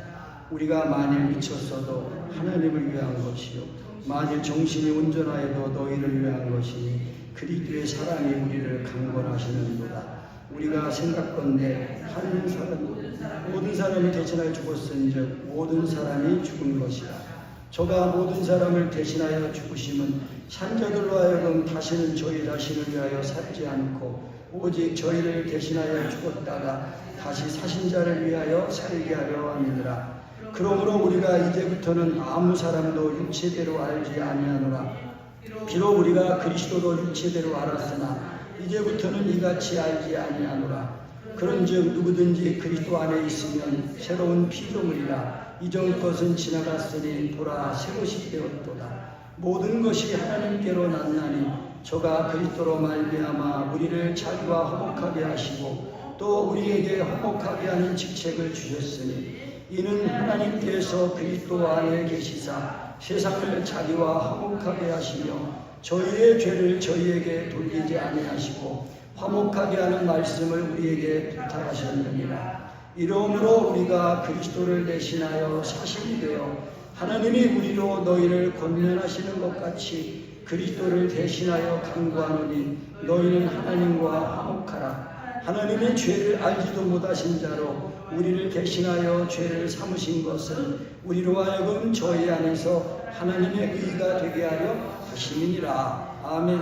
우리가 만일 미쳤어도 하나님을 위한 것이요 만일 정신이 온전하여도 너희를 위한 것이니 그리스도의 사랑이 우리를 강권하시는도다. 우리가 생각건대 한 사람 모든 사람이 대신하여 죽었은즉 모든 사람이 죽은 것이다. 저가 모든 사람을 대신하여 죽으심은 산자들로 하여금 다시는 저희 자신을 위하여 살지 않고 오직 저희를 대신하여 죽었다가 다시 사신 자를 위하여 살게 하려 함이니라. 그러므로 우리가 이제부터는 아무 사람도 육체대로 알지 아니하노라. 비록 우리가 그리스도도 육체대로 알았으나 이제부터는 이같이 알지 아니하노라. 그런즉 누구든지 그리스도 안에 있으면 새로운 피조물이라. 이전 것은 지나갔으니 보라 새 것이 되었도다. 모든 것이 하나님께로 났나니 저가 그리스도로 말미암아 우리를 자기와 화목하게 하시고 또 우리에게 화목하게 하는 직책을 주셨으니 이는 하나님께서 그리스도 안에 계시사 세상을 자기와 화목하게 하시며 저희의 죄를 저희에게 돌리지 아니하시고 화목하게 하는 말씀을 우리에게 부탁하셨느니라. 이러므로 우리가 그리스도를 대신하여 사실이 되어 하나님이 우리로 너희를 권면하시는 것 같이 그리스도를 대신하여 간구하노니 너희는 하나님과 화목하라. 하나님의 죄를 알지도 못하신 자로 우리를 대신하여 죄를 삼으신 것은 우리로 하여금 저희 안에서 하나님의 의가 되게 하려 하심이니라. 아멘.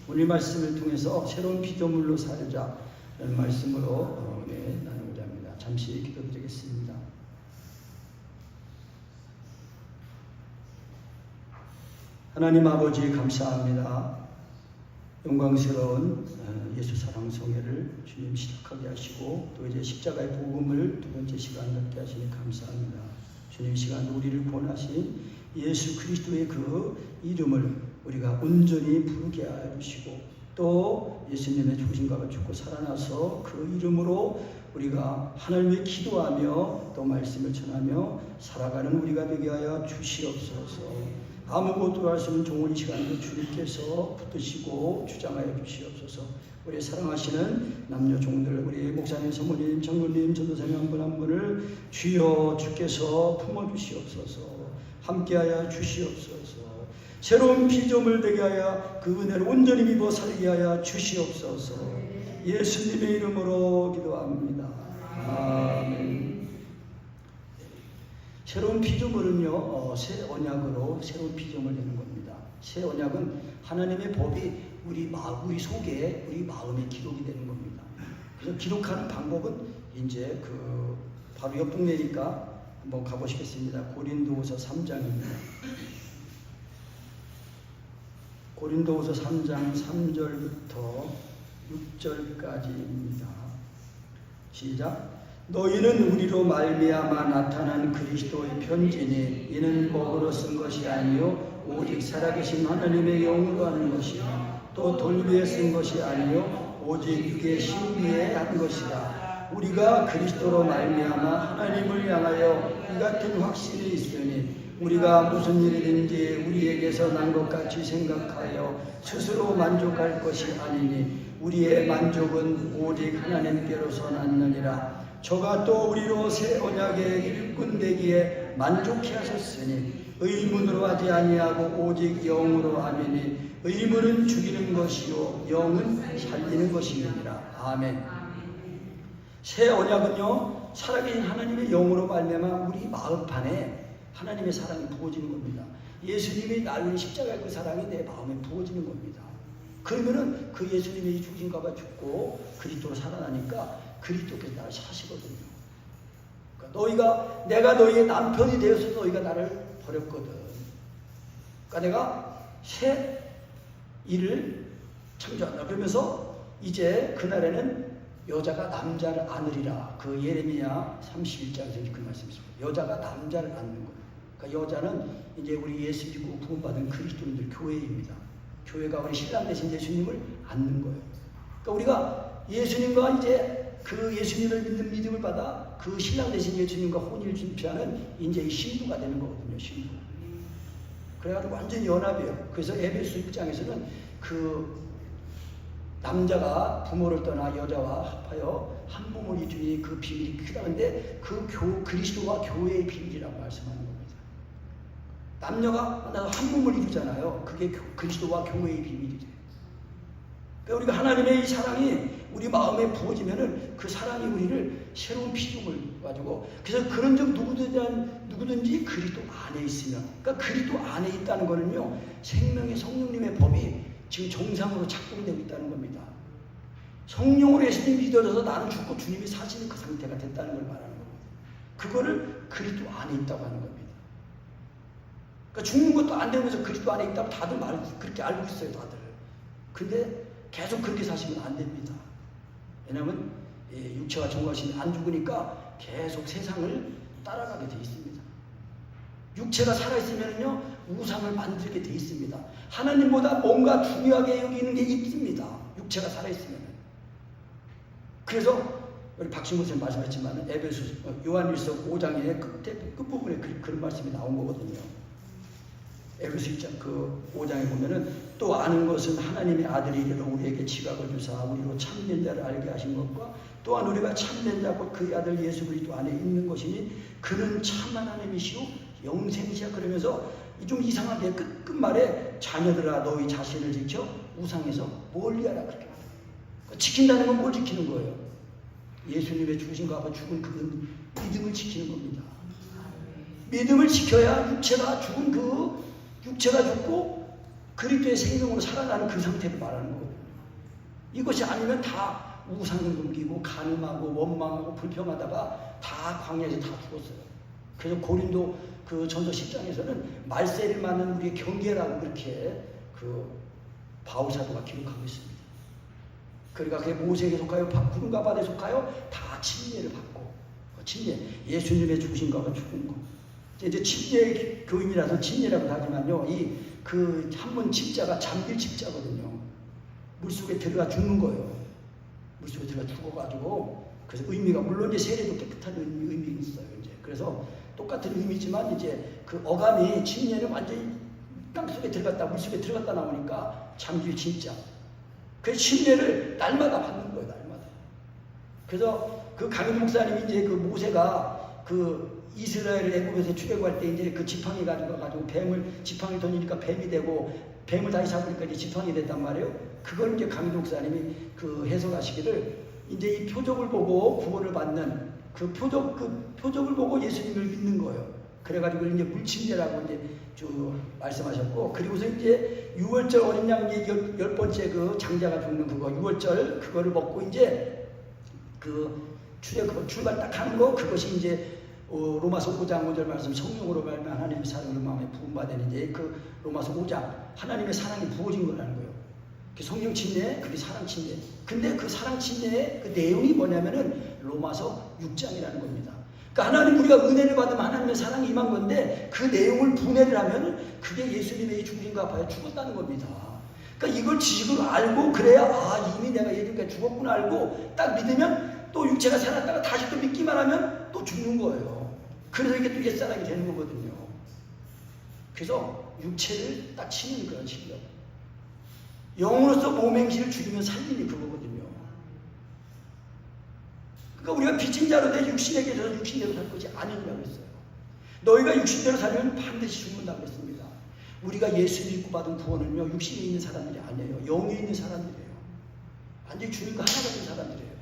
오늘 말씀을 통해서 새로운 피조물로 살자는 말씀으로 나누고자 합니다. 잠시 기도드리겠습니다. 하나님 아버지 감사합니다. 영광스러운 예수 사랑 성회를 주님 시작하게 하시고 또 이제 십자가의 복음을 두 번째 시간 갖게 하시니 감사합니다. 주님 시간 우리를 구원하신 예수 그리스도의 그 이름을 우리가 온전히 부르게 하여 주시고 또 예수님의 죽으심과 죽고 살아나서 그 이름으로 우리가 하나님께 기도하며 또 말씀을 전하며 살아가는 우리가 되게 하여 주시옵소서. 아무것도 할 수 없는 종훈 시간도 주님께서 붙드시고 주장하여 주시옵소서. 우리 사랑하시는 남녀 종들, 우리 목사님, 사모님, 장로님, 전도사님 한 분 한 분을 주여 주께서 품어주시옵소서. 함께하여 주시옵소서. 새로운 피조물 되게 하여 그 은혜를 온전히 입어 살게 하여 주시옵소서. 예수님의 이름으로 기도합니다. 아멘. 새로운 피조물은요, 새 언약으로 새로운 피조물 되는 겁니다. 새 언약은 하나님의 법이 우리 속에, 우리 마음에 기록이 되는 겁니다. 그래서 기록하는 방법은 이제 바로 옆 동네니까 한번 가보시겠습니다. 고린도후서 3장입니다. 고린도후서 3장 3절부터 6절까지입니다. 시작. 너희는 우리로 말미암아 나타난 그리스도의 편지니 이는 먹으로 쓴 것이 아니요 오직 살아계신 하나님의 영으로 하는 것이요 또 돌비에 쓴 것이 아니요 오직 육의 신비에 한 것이라. 우리가 그리스도로 말미암아 하나님을 향하여 이 같은 확신이 있으니 우리가 무슨 일이든지 우리에게서 난 것 같이 생각하여 스스로 만족할 것이 아니니 우리의 만족은 오직 하나님께로서 났느니라. 저가 또 우리로 새 언약의 일꾼 되기에 만족해 하셨으니 의문으로 하지 아니하고 오직 영으로 하미니 의문은 죽이는 것이요 영은 살리는 것이니라. 아멘. 새 언약은요 살아계신 하나님의 영으로 말미암아 우리 마음판에 하나님의 사랑이 부어지는 겁니다. 예수님이 나를 십자가의 그 사랑이 내 마음에 부어지는 겁니다. 그러면은 그 예수님이 죽으신가 죽고 그리스도로 살아나니까 그리스도께서 나를 사시거든요. 그러니까 내가 너희의 남편이 되어서 너희가 나를 버렸거든. 그러니까 내가 새 일을 창조한다. 그러면서 이제 그날에는 여자가 남자를 안으리라. 그 예레미야 31장에서 그 말씀이 있습니다. 여자가 남자를 안는 거예요. 그러니까 그러니까 여자는 이제 우리 예수 믿고 구원받은 그리스도인들 교회입니다. 교회가 우리 신랑 되신 예수님을 안는 거예요. 그러니까 우리가 예수님과 이제 그 예수님을 믿는 믿음을 받아 그 신랑 되신 예수님과 혼인을 준피하는 이제 이 신부가 되는 거거든요. 신부. 그래가지고 완전히 연합이에요. 그래서 에베소 6장에서는 그 남자가 부모를 떠나 여자와 합하여 한 몸을 이루니 그 비밀이 크다. 근데 그 그리스도와 교회의 비밀이라고 말씀하는 겁니다. 남녀가 만나서 한 몸을 이루잖아요. 그게 그리스도와 교회의 비밀이래요. 그러니까 우리가 하나님의 이 사랑이 우리 마음에 부어지면은 그 사랑이 우리를 새로운 피조물 가지고, 그래서 그런 점 누구든지 그리스도 안에 있으면, 그러니까 그리스도 안에 있다는 거는요, 생명의 성령님의 법이 지금 정상으로 작동이 되고 있다는 겁니다. 성령으로 예수님이 믿어져서 나는 죽고 주님이 사시는 그 상태가 됐다는 걸 말하는 겁니다. 그거를 그리스도 안에 있다고 하는 겁니다. 그러니까 죽는 것도 안 되면서 그리스도 안에 있다고 다들 그렇게 알고 있어요, 다들. 근데 계속 그렇게 사시면 안 됩니다. 왜냐하면 육체가 정하시면 안 죽으니까 계속 세상을 따라가게 돼 있습니다. 육체가 살아있으면요 우상을 만들게 돼 있습니다. 하나님보다 뭔가 중요하게 여기는 게 있습니다. 육체가 살아있으면. 그래서 우리 박신모 선생님 말씀하셨지만 요한일서 5장의 끝부분에 그런 말씀이 나온 거거든요. 에베소 5장에 보면은 또 아는 것은 하나님의 아들이 이르러 우리에게 지각을 주사 우리로 참된 자를 알게 하신 것과 또한 우리가 참된 자 곧 그의 아들 예수 그리스도 안에 있는 것이니 그는 참 하나님이시오 영생이시야. 그러면서 좀 이상하게 끝말에 자녀들아 너희 자신을 지켜 우상에서 멀리하라 그렇게 말해요. 지킨다는 건 뭘 지키는 거예요? 예수님의 죽으신과 아파 죽은 그 믿음을 지키는 겁니다. 믿음을 지켜야 육체가 죽고 그리스도의 생명으로 살아나는 그 상태를 말하는 거거든요. 이것이 아니면 다 우상을 넘기고 간음하고 원망하고 불평하다가 다 광야에서 다 죽었어요. 그래서 고린도 그 전서 10장에서는 말세를 맞는 우리의 경계라고 그렇게 그 바울사도가 기록하고 있습니다. 그러니까 그게 모세에게 속하여 구름과 바다에 속하여 다 침례를 받고, 침례 예수님의 죽으신과 죽은 거. 이제 침례의 교인이라서 침례라고 하지만요, 그 한 번 침자가 잠길 침자거든요. 물속에 들어가 죽는 거예요. 물속에 들어가 죽어가지고, 그래서 의미가 물론 이제 세례도 깨끗한 의미가 있어요. 이제 그래서 똑같은 의미지만 이제 그 어감이 침례는 완전히 땅속에 들어갔다 물속에 들어갔다 나오니까 잠길 침자. 그 침례를 날마다 받는 거예요. 날마다. 그래서 그 강인 목사님이 이제 그 모세가 그 이스라엘 애굽에서 출애굽할 때 이제 그 지팡이 가지고 지팡이 던지니까 뱀이 되고 뱀을 다시 잡으니까 이제 지팡이 됐단 말이에요. 그걸 이제 강인 목사님이 그 해석하시기를 이제 이 표적을 보고 구원을 받는 그 표적을 보고 예수님을 믿는 거예요. 그래가지고 이제 물침례라고 이제 말씀하셨고, 그리고서 이제 6월절 어린 양 이제 10번째 그 장자가 죽는 그거 6월절 그거를 먹고 이제 그 출발 딱 하는 거, 그것이 이제 로마서 5장 5절 말씀 성령으로 말미암아 하나님의 사랑을 마음에 부음받은 이제 그 로마서 5장 하나님의 사랑이 부어진 거라는 거예요. 그 성령 침례, 그게 사랑 침례. 근데 그 사랑 침례의 그 내용이 뭐냐면은 로마서 6장이라는 겁니다. 그러니까 하나님 우리가 은혜를 받으면 하나님의 사랑이 임한 건데 그 내용을 분해를 하면 그게 예수님의 죽으신과 아파요 죽었다는 겁니다. 그러니까 이걸 지식으로 알고 그래야 이미 내가 예수님께 죽었구나 알고 딱 믿으면 또 육체가 살았다가 다시 또 믿기만 하면 또 죽는 거예요. 그래서 이게 또 옛사람이 되는 거거든요. 그래서 육체를 딱 치는 그런 실력. 영으로서 몸행실을 죽이면 살림이 그거거든요. 그러니까 우리가 빚진 자로 내 육신에게 져서 육신대로 살 것이 아니라고 했어요. 너희가 육신대로 살면 반드시 죽는다고 했습니다. 우리가 예수 믿고 받은 구원은요, 육신에 있는 사람들이 아니에요. 영에 있는 사람들이에요. 완전히 주님과 하나가 된 사람들이에요.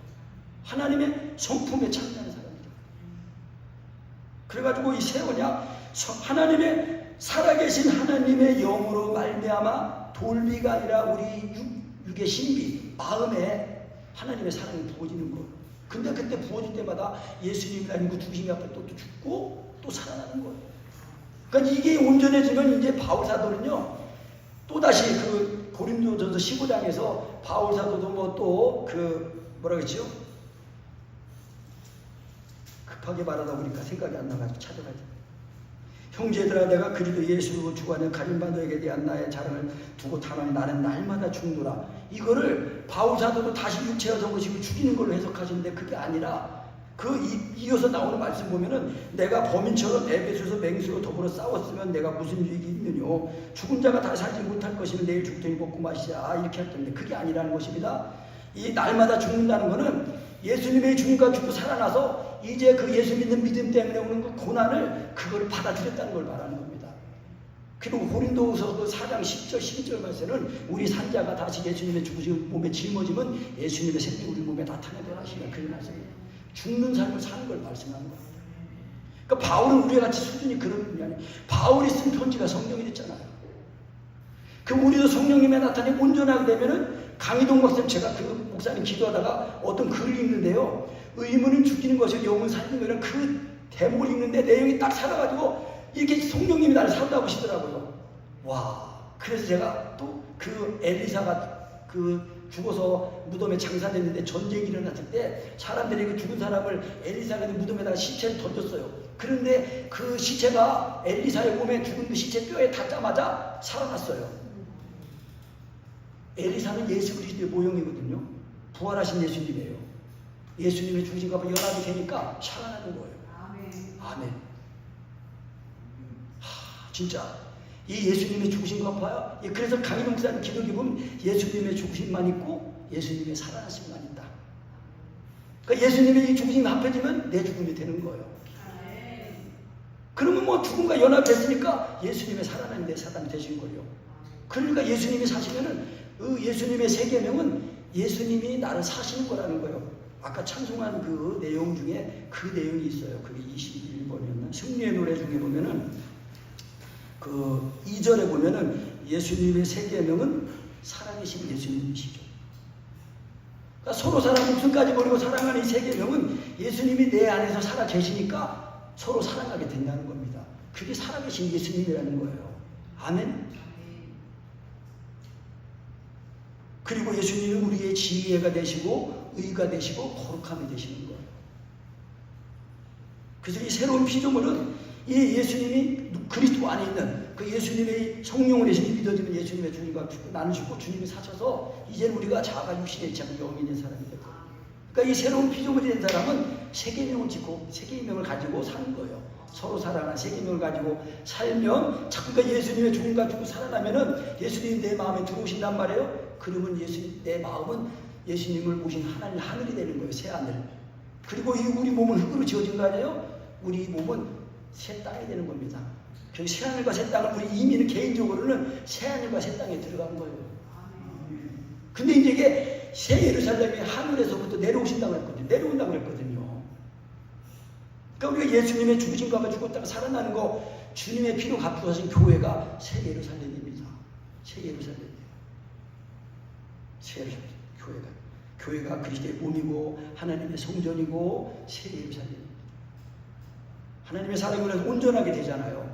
하나님의 성품에 참여하는 사람들이에요. 그래가지고 이 새 언약, 하나님의 살아계신 하나님의 영으로 말미암아 돌비가 아니라 우리 육의 신비, 마음에 하나님의 사랑이 부어지는 거예요. 근데 그때 부어질 때마다 예수님이라는 그 죽으신 앞에 또 죽고 또 살아나는 거예요. 그러니까 이게 온전해지면 이제 바울사도는요, 또다시 그 고린도전서 15장에서 바울사도도 뭐 또 뭐라 그랬죠? 급하게 말하다 보니까 생각이 안 나가지고 찾아가야 돼. 형제들아 내가 그리도 예수로 주관의 가림받으에게 대한 나의 자랑을 두고 탄하니 나는 날마다 죽노라. 이거를 바울 사도도 다시 육체여서 보시고 죽이는 걸로 해석하시는데 그게 아니라 이어서 나오는 말씀 보면은 내가 범인처럼 에베소서 맹수로 더불어 싸웠으면 내가 무슨 유익이 있느뇨. 죽은 자가 다시 살지 못할 것이면 내일 죽더니 먹고 마시자 이렇게 할 텐데 그게 아니라는 것입니다. 이 날마다 죽는다는 것은 예수님의 죽음과 죽고 살아나서 이제 그 예수 믿는 믿음 때문에 오는 그 고난을 그걸 받아들였다는 걸 말하는 겁니다. 그리고 고린도후서 그 4장 10절 12절 말씀은 우리 산자가 다시 예수님의 죽으신 몸에 짊어지면 예수님의 생명이 우리 몸에 나타나게 하시는 그런 말씀이에요. 죽는 삶을 사는 걸 말씀하는 거예요. 그러니까 바울은 우리와 같이 수준이 그런 분이 아니에요. 바울이 쓴 편지가 성경이 됐잖아요. 그럼 우리도 성령님의 나타내 온전하게 되면은 강희동 목사님 제가 그 목사님 기도하다가 어떤 글을 읽는데요. 의문은 죽이는 것이 영은 살리는 거는 그 대목을 읽는데 내용이 딱 살아가지고 이렇게 성령님이 나를 산다고 하시더라고요. 와, 그래서 제가 또 그 엘리사가 그 죽어서 무덤에 장사됐는데 전쟁이 일어났을 때 사람들이 그 죽은 사람을 엘리사가 무덤에다가 시체를 던졌어요. 그런데 그 시체가 엘리사의 몸에 죽은 그 시체 뼈에 닿자마자 살아났어요. 엘리사는 예수 그리스도의 모형이거든요. 부활하신 예수님이에요. 예수님의 죽으신 것과 연합이 되니까 살아나는 거예요. 아멘. 진짜 이 예수님의 죽으신 것 봐요. 그래서 강희동 목사님 기도기 보면 예수님의 죽으심만 있고 예수님의 살아나심만 있다. 그러니까 예수님의 죽으심 합해지면 내 죽음이 되는 거예요. 그러면 뭐 죽음과 연합됐으니까 예수님의 살아나는 내 사람이 되신 거예요. 그러니까 예수님이 사시면은 예수님의 세계명은 예수님이 나를 사시는 거라는 거예요. 아까 찬송한 그 내용 중에 그 내용이 있어요. 그게 21번이었나? 승리의 노래 중에 보면은 그 2절에 보면은 예수님의 세계명은 사랑이신 예수님이시죠. 그러니까 서로 사랑 목숨까지 버리고 사랑하는 이 세계명은 예수님이 내 안에서 살아 계시니까 서로 사랑하게 된다는 겁니다. 그게 살아계신 예수님이라는 거예요. 아멘. 그리고 예수님은 우리의 지혜가 되시고 의가 되시고 거룩함이 되시는 거예요. 그래서 이 새로운 피조물은 이 예수님이 그리스도 안에 있는 그 예수님의 성령을 예수님이 믿어지면 예수님의 주님과 죽고 나는 죽고 주님이 사셔서 이제는 우리가 자아가 육신에 있지 않고 영이 있는 사람이 되고, 그러니까 이 새로운 피조물이 된 사람은 세계명을 짓고 세계명을 가지고 사는 거예요. 서로 사랑하는 세계명을 가지고 살면 자꾸가 예수님의 죽음과 죽고 살아나면은 예수님이 내 마음에 들어오신단 말이에요. 그러면 내 마음은 예수님을 모신 하나님 하늘이 되는 거예요. 새 하늘. 그리고 우리 몸은 흙으로 지어진 거 아니에요? 우리 몸은 새 땅이 되는 겁니다. 그 새 하늘과 새 땅을 우리 이미는 개인적으로는 새 하늘과 새 땅에 들어간 거예요. 근데 이제 이게 새 예루살렘이 하늘에서부터 내려오신다고 했거든요. 내려온다고 했거든요. 그러니까 우리가 예수님의 죽으신 것과 죽었다가 살아나는 거 주님의 피로 갚으신 교회가 새 예루살렘입니다. 새 예루살렘이에요. 새 예루살렘 교회가 그리스도의 몸이고 하나님의 성전이고 새 예루살렘입니다. 하나님의 사랑이 그래서 온전하게 되잖아요.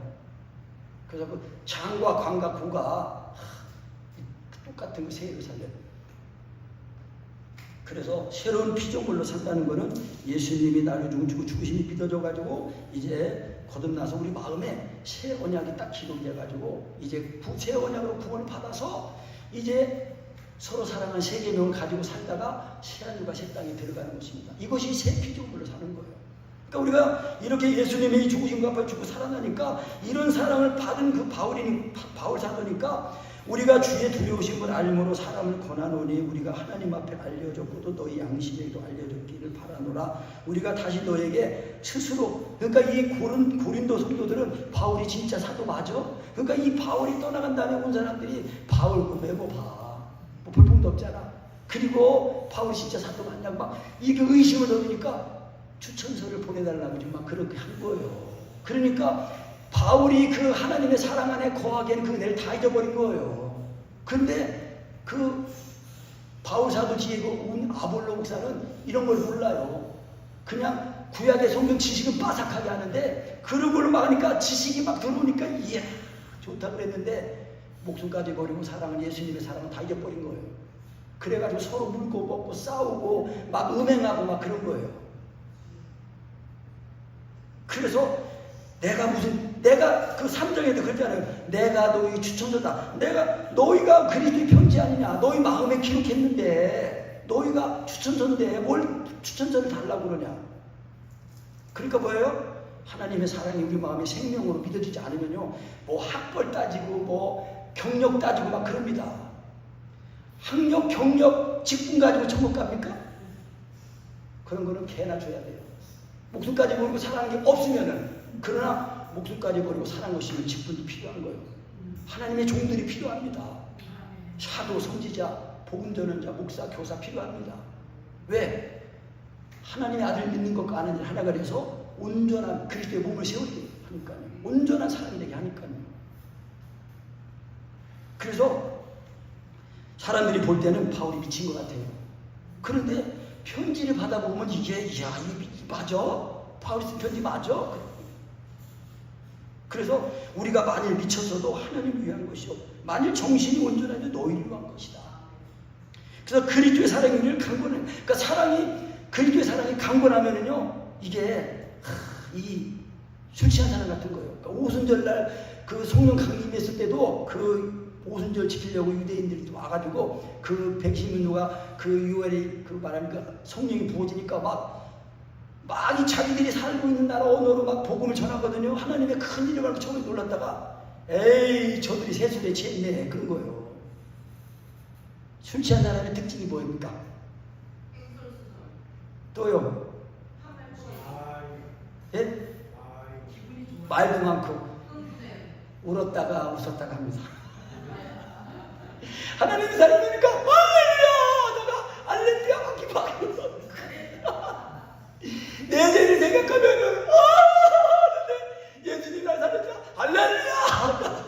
그래서 그 장과 광과 고가 똑같은 그 새 예루살렘. 그래서 새로운 피조물로 산다는 것은 예수님이 나를 죽으시고 죽으심이 믿어져 가지고 이제 거듭나서 우리 마음에 새 언약이 딱 기록돼 가지고 이제 새 언약으로 구원을 받아서 이제 서로 사랑하는 세계명을 가지고 살다가 새 하늘과 새 땅에 들어가는 것입니다. 이것이 새 피조물로 사는 거예요. 그러니까 우리가 이렇게 예수님이 죽으신 것 앞에 죽고 살아나니까 이런 사랑을 받은 그 바울 사도니까 우리가 주의 두려우심을 알므로 사람을 권하노니 우리가 하나님 앞에 알려졌고도 너희 양심에도 알려졌기를 바라노라. 우리가 다시 너에게 스스로, 그러니까 이 고린도 성도들은 바울이 진짜 사도 맞아? 그러니까 이 바울이 떠나간 다음에 온 사람들이 바울 그 메모 봐. 뭐 볼품도 없잖아. 그리고 바울이 진짜 사도 맞냐고 막 이게 의심을 얻으니까 추천서를 보내달라고 막 그렇게 한 거예요. 그러니까 바울이 그 하나님의 사랑 안에 거하기에는 그 은혜를 다 잊어버린 거예요. 그런데 그 바울 사도 뒤에 온 아볼로 목사는 이런 걸 몰라요. 그냥 구약의 성경 지식은 빠삭하게 하는데 그런 걸로 막 하니까 지식이 막 들어오니까 이야 좋다 그랬는데 목숨까지 버리고 사랑은 예수님의 사랑은 다 잊어버린 거예요. 그래가지고 서로 물고 먹고 싸우고 막 음행하고 막 그런 거예요. 그래서 내가 무슨 내가 그 3장에도 그랬잖아요. 내가 너희 추천서다. 너희가 그리스도의 편지 아니냐. 너희 마음에 기록했는데 너희가 추천서인데 뭘 추천서를 달라고 그러냐. 그러니까 뭐예요? 하나님의 사랑이 우리 마음에 생명으로 믿어지지 않으면요, 뭐 학벌 따지고 뭐 경력 따지고 막 그럽니다. 학력, 경력, 직분 가지고 천국 갑니까? 그런 거는 개나 줘야 돼요. 목숨까지 버리고 사랑하는 게 없으면은, 그러나 목숨까지 버리고 사랑하는 것이면 직분도 필요한 거예요. 하나님의 종들이 필요합니다. 사도, 선지자, 복음 전언자, 목사, 교사 필요합니다. 왜? 하나님의 아들 믿는 것과 아는 일 하나가 돼서 온전한 그리스도의 몸을 세우게 하니까요. 온전한 사람이 되게 하니까요. 그래서 사람들이 볼 때는 바울이 미친 것 같아요. 그런데 편지를 받아보면 이게 맞아? 바울이 쓴 편지 맞아? 그래서 우리가 만일 미쳤어도 하나님을 위한 것이요, 만일 정신이 온전하게 너희를 위한 것이다. 그래서 그리스도의 사랑이 우리를 강권해. 그러니까 그리스도의 사랑이 강권하면은요, 이게 이 술 취한 사람 같은 거예요. 그러니까 오순절날 그 성령 강림했을 때도 그 오순절 지키려고 유대인들이 와가지고 그 백신민도가 그 유월이 그 말하니까 성령이 부어지니까 막 이 자기들이 살고 있는 나라 언어로 막 복음을 전하거든요. 하나님의 큰 일을 알고 처음에 놀랐다가 에이 저들이 세술에 취했네 그런 거예요. 술 취한 사람의 특징이 뭐입니까? 또요. 예? 말도 많고 울었다가 웃었다가 합니다. 하나님의 사랑이니까 할렐루야! 알렐루야 막 기뻐하고 내 죄를 생각하면은 예수님 날 살렸다 할렐루야!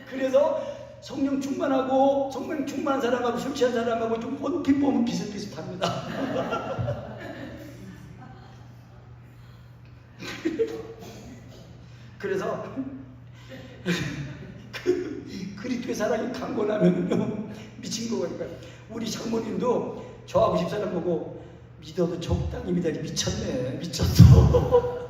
그래서 성령 충만하고 성령 충만한 사람하고 술 취한 사람하고 좀 얼핏 보면 비슷비슷합니다. 그래서 그리스도의 사랑이 강권하면요 미친 거니까. 우리 장모님도 저하고 집사람 보고 믿어도 적당히 믿어야지 미쳤네 미쳤어.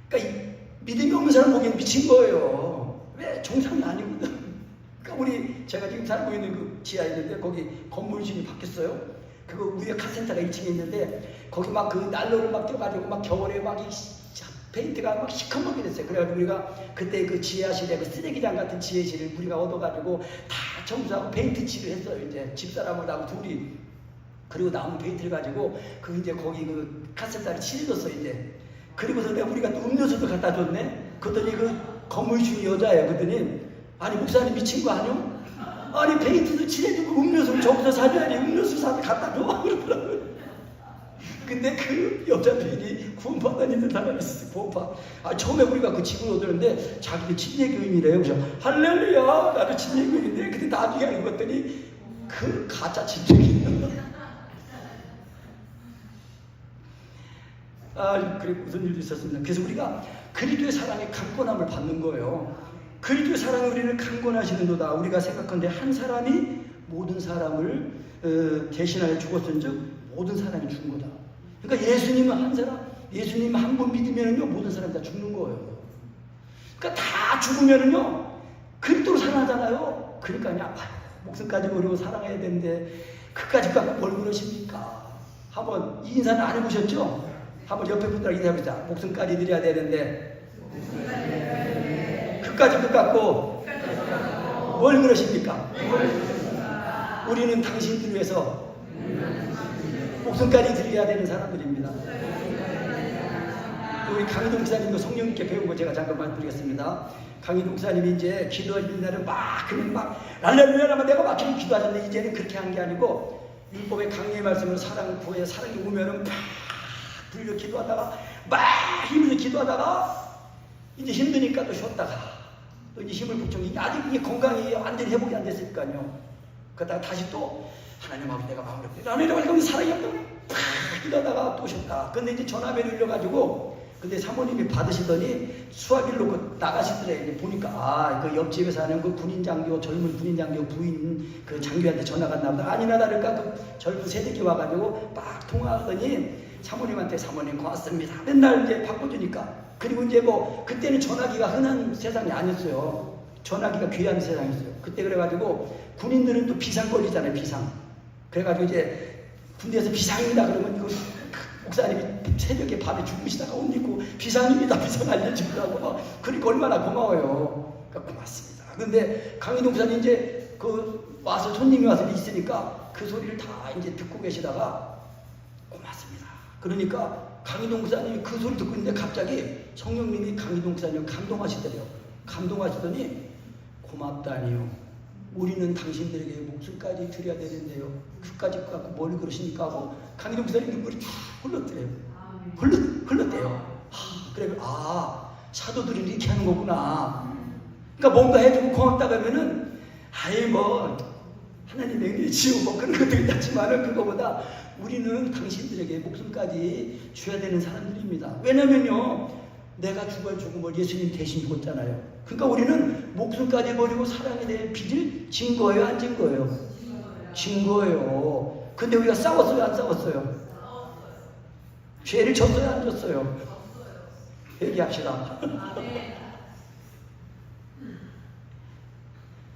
그러니까 믿음이 없는 사람 보기엔 미친 거예요. 왜? 정상이 아니거든. 그러니까 제가 지금 살고 있는 그 지하에 있는데 거기 건물주인이 바뀌었어요. 그거 위에 카센터가 2층에 있는데 거기 막 그 난로를 막 떼가지고 막 겨울에 막 페인트가 막 시커멓게 됐어요. 그래가지고 우리가 그때 그 지하실에 그 쓰레기장 같은 지하실을 우리가 얻어가지고 다 청소하고 페인트 칠을 했어요. 이제 집사람하고 둘이. 그리고 남은 페인트를 가지고 이제 거기 그 카센터를 칠해줬어 이제. 그리고서 우리가 또 음료수도 갖다 줬네. 그랬더니 그 건물주인 여자예요. 그랬더니 아니 목사님 미친 거 아니요? 아니 페인트도 칠해주고 음료수를 저기서 사줘야지 음료수 사서 갖다 줘 그러더라고요. 근데 그 여자 주인이 구원받은 있는 사람이 있었어요. 구원파. 처음에 우리가 그 집을 얻었는데 자기들 침례교인이래요. 그래서 할렐루야 나도 침례교인인데 근데 나중에 알고 봤더니 그 가짜 침례교인. 그래 무슨 일도 있었습니다. 그래서 우리가 그리스도의 사랑의 강권함을 받는 거예요. 그리스도의 사랑이 우리를 강권하시는도다. 우리가 생각하는데 한 사람이 모든 사람을 대신하여 죽었은즉 모든 사람이 죽은 거다. 그러니까 예수님은 한 사람, 예수님 한 분 믿으면요 모든 사람이 다 죽는 거예요. 그러니까 다 죽으면은요 그리스도로 살아나잖아요. 그러니까 그냥 목숨까지 버리고 사랑해야 되는데 그까지 갖고 뭘 그러십니까? 한번 이 인사는 안 해보셨죠? 한번 옆에 분들하고 인사해보자. 목숨까지 드려야 되는데 그까지 그 갖고 뭘 그러십니까? 우리는 당신들 위해서 목숨까지 드려야 되는 사람들입니다. 우리 강희동 목사님도 성령님께 배운 거 제가 잠깐 말씀드리겠습니다. 강희동 목사님이 이제 기도하는 날은 그냥 할렐루야라면 내가 막 기도하셨는데 이제는 그렇게 한 게 아니고 율법의 강리의 말씀을 사랑 구해 사랑이 오면은 불려 기도하다가 힘을 기도하다가 이제 힘드니까 또 쉬었다가 또 이제 힘을 붙여 아직 이게 건강이 완전히 회복이 안 됐으니까요. 그러다가 다시 또 하나님 아버지 내가 마음을 하나님 아버지 사랑이 없다고 기도하다가 또 쉬었다. 근데 이제 전화벨이 울려가지고 근데 사모님이 받으시더니 수화기로 나가시더래. 보니까 그 옆집에 사는 그 군인 장교 젊은 군인 장교 부인 그 장교한테 전화가 왔나 보다. 아니나 다를까 그 젊은 새댁이 와가지고 막 통화하더니 사모님한테 사모님 고맙습니다. 맨날 이제 바꿔주니까. 그리고 이제 뭐 그때는 전화기가 흔한 세상이 아니었어요. 전화기가 귀한 세상이었어요. 그때 그래가지고 군인들은 또 비상 걸리잖아요. 비상. 그래가지고 이제 군대에서 비상입니다. 그러면 이거 목사님이 새벽에 밤에 주무시다가 옷 입고 비상입니다. 비상 알려주더라고. 막 그러니까 얼마나 고마워요. 그러니까 고맙습니다. 근데 강희동 목사님 이제 그 와서 손님이 와서 있으니까 그 소리를 다 이제 듣고 계시다가 고맙습니다. 그러니까 강희동 목사님이 그 소리 듣고 있는데 갑자기 성령님이 강희동 목사님을 감동하시더래요. 감동하시더니 고맙다니요. 우리는 당신들에게 목숨까지 드려야 되는데요. 그까지 갖고 뭘 그러십니까 하고 강희동 목사님 눈물이 쭉 흘렀대요. 흘렀대요. 그래 사도들은 이렇게 하는 거구나. 그러니까 뭔가 해주고 고맙다고 하면은 뭐 하나님의 은혜지요 뭐 그런 것들이 있지만은 그거보다 우리는 당신들에게 목숨까지 줘야 되는 사람들입니다. 왜냐면요 내가 죽음을 예수님 대신 죽었잖아요. 그러니까 우리는 목숨까지 버리고 사랑에 대해 빚을 진 거예요, 안 진 거예요? 진 거예요. 근데 우리가 싸웠어요, 안 싸웠어요? 죄를 졌어요, 안 졌어요? 회개합시다.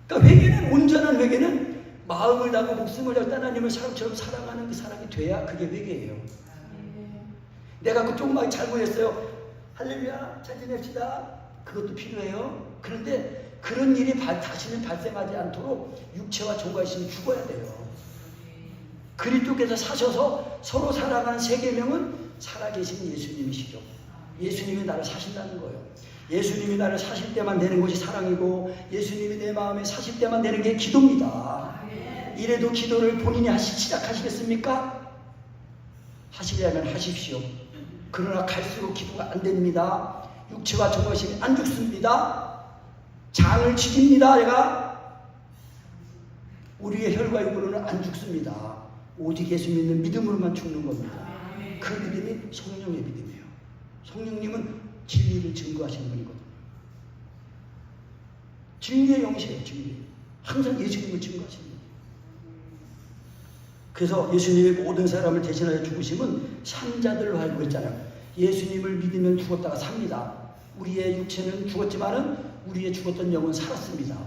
그러니까 회개는, 온전한 회개는 마음을 다하고 목숨을 다하고 하나님을 사람처럼 사랑하는 그 사람이 돼야 그게 회개예요. 내가 그 조금만 잘못했어요. 할렐루야, 잘 지냅시다. 그것도 필요해요. 그런데 그런 일이 다시는 발생하지 않도록 육체와 종과 있으면 죽어야 돼요. 그리스도께서 사셔서 서로 사랑하는 세 계명은 살아계신 예수님이시죠. 예수님이 나를 사신다는 거예요. 예수님이 나를 사실 때만 되는 것이 사랑이고 예수님이 내 마음에 사실 때만 되는 게 기도입니다. 이래도 기도를 본인이 시작하시겠습니까? 하시려면 하십시오. 그러나 갈수록 기도가 안 됩니다. 육체와 정것이 안 죽습니다. 장을 지킵니다. 제가 우리의 혈과 육으로는 안 죽습니다. 오직 예수 믿는 믿음으로만 죽는 겁니다. 그 믿음이 성령의 믿음이에요. 성령님은 진리를 증거하시는 분이거든요. 진리의 영이세요. 진리. 항상 예수님을 증거하시는 분이에요. 그래서 예수님이 모든 사람을 대신하여 죽으심은 산자들로 알고 있잖아요. 예수님을 믿으면 죽었다가 삽니다. 우리의 육체는 죽었지만은 우리의 죽었던 영은 살았습니다.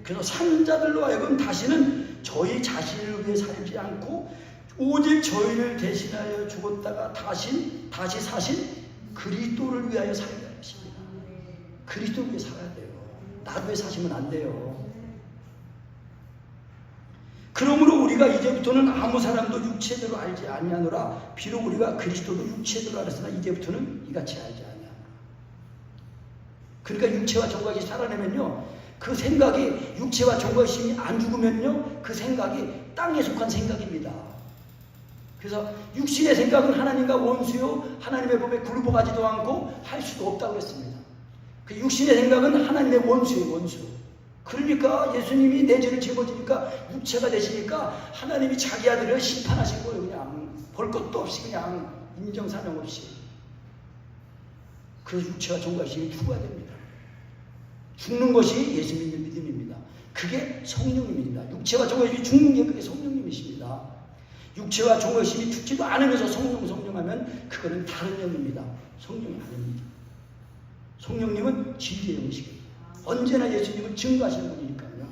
그래서 산자들로 하여금 다시는 저희 자신을 위해 살지 않고 오직 저희를 대신하여 죽었다가 다시 사신 그리스도를 위하여 살게 하십니다. 그리스도를 위해 살아야 돼요. 나를 위해 사시면 안 돼요. 그러므로 우리가 이제부터는 아무 사람도 육체대로 알지 아니하노라. 비록 우리가 그리스도도 육체대로 알았으나 이제부터는 이같이 알지 아니하노라. 그러니까 육체와 정과가 살아내면요, 그 생각이 육체와 정과의 힘이 안 죽으면요, 그 생각이 땅에 속한 생각입니다. 그래서 육신의 생각은 하나님과 원수요, 하나님의 법에 굴복하지도 않고 할 수도 없다고 했습니다. 그 육신의 생각은 하나님의 원수예요, 원수. 그러니까 예수님이 내 죄를 짊어지니까 육체가 되시니까 하나님이 자기 아들을 심판하신 거예요. 그냥 볼 것도 없이 그냥 인정사정 없이. 그래서 육체와 정과 힘이 죽어야 됩니다. 죽는 것이 예수 믿는 믿음입니다. 그게 성령님입니다. 육체와 정과 힘이 죽는 게 그게 성령님이십니다. 육체와 정과 힘이 죽지도 않으면서 성령하면 그거는 다른 영입니다. 성령이 아닙니다. 성령님은 진리의 영이시거든요. 언제나 예수님을 증거하시는 분이니까요.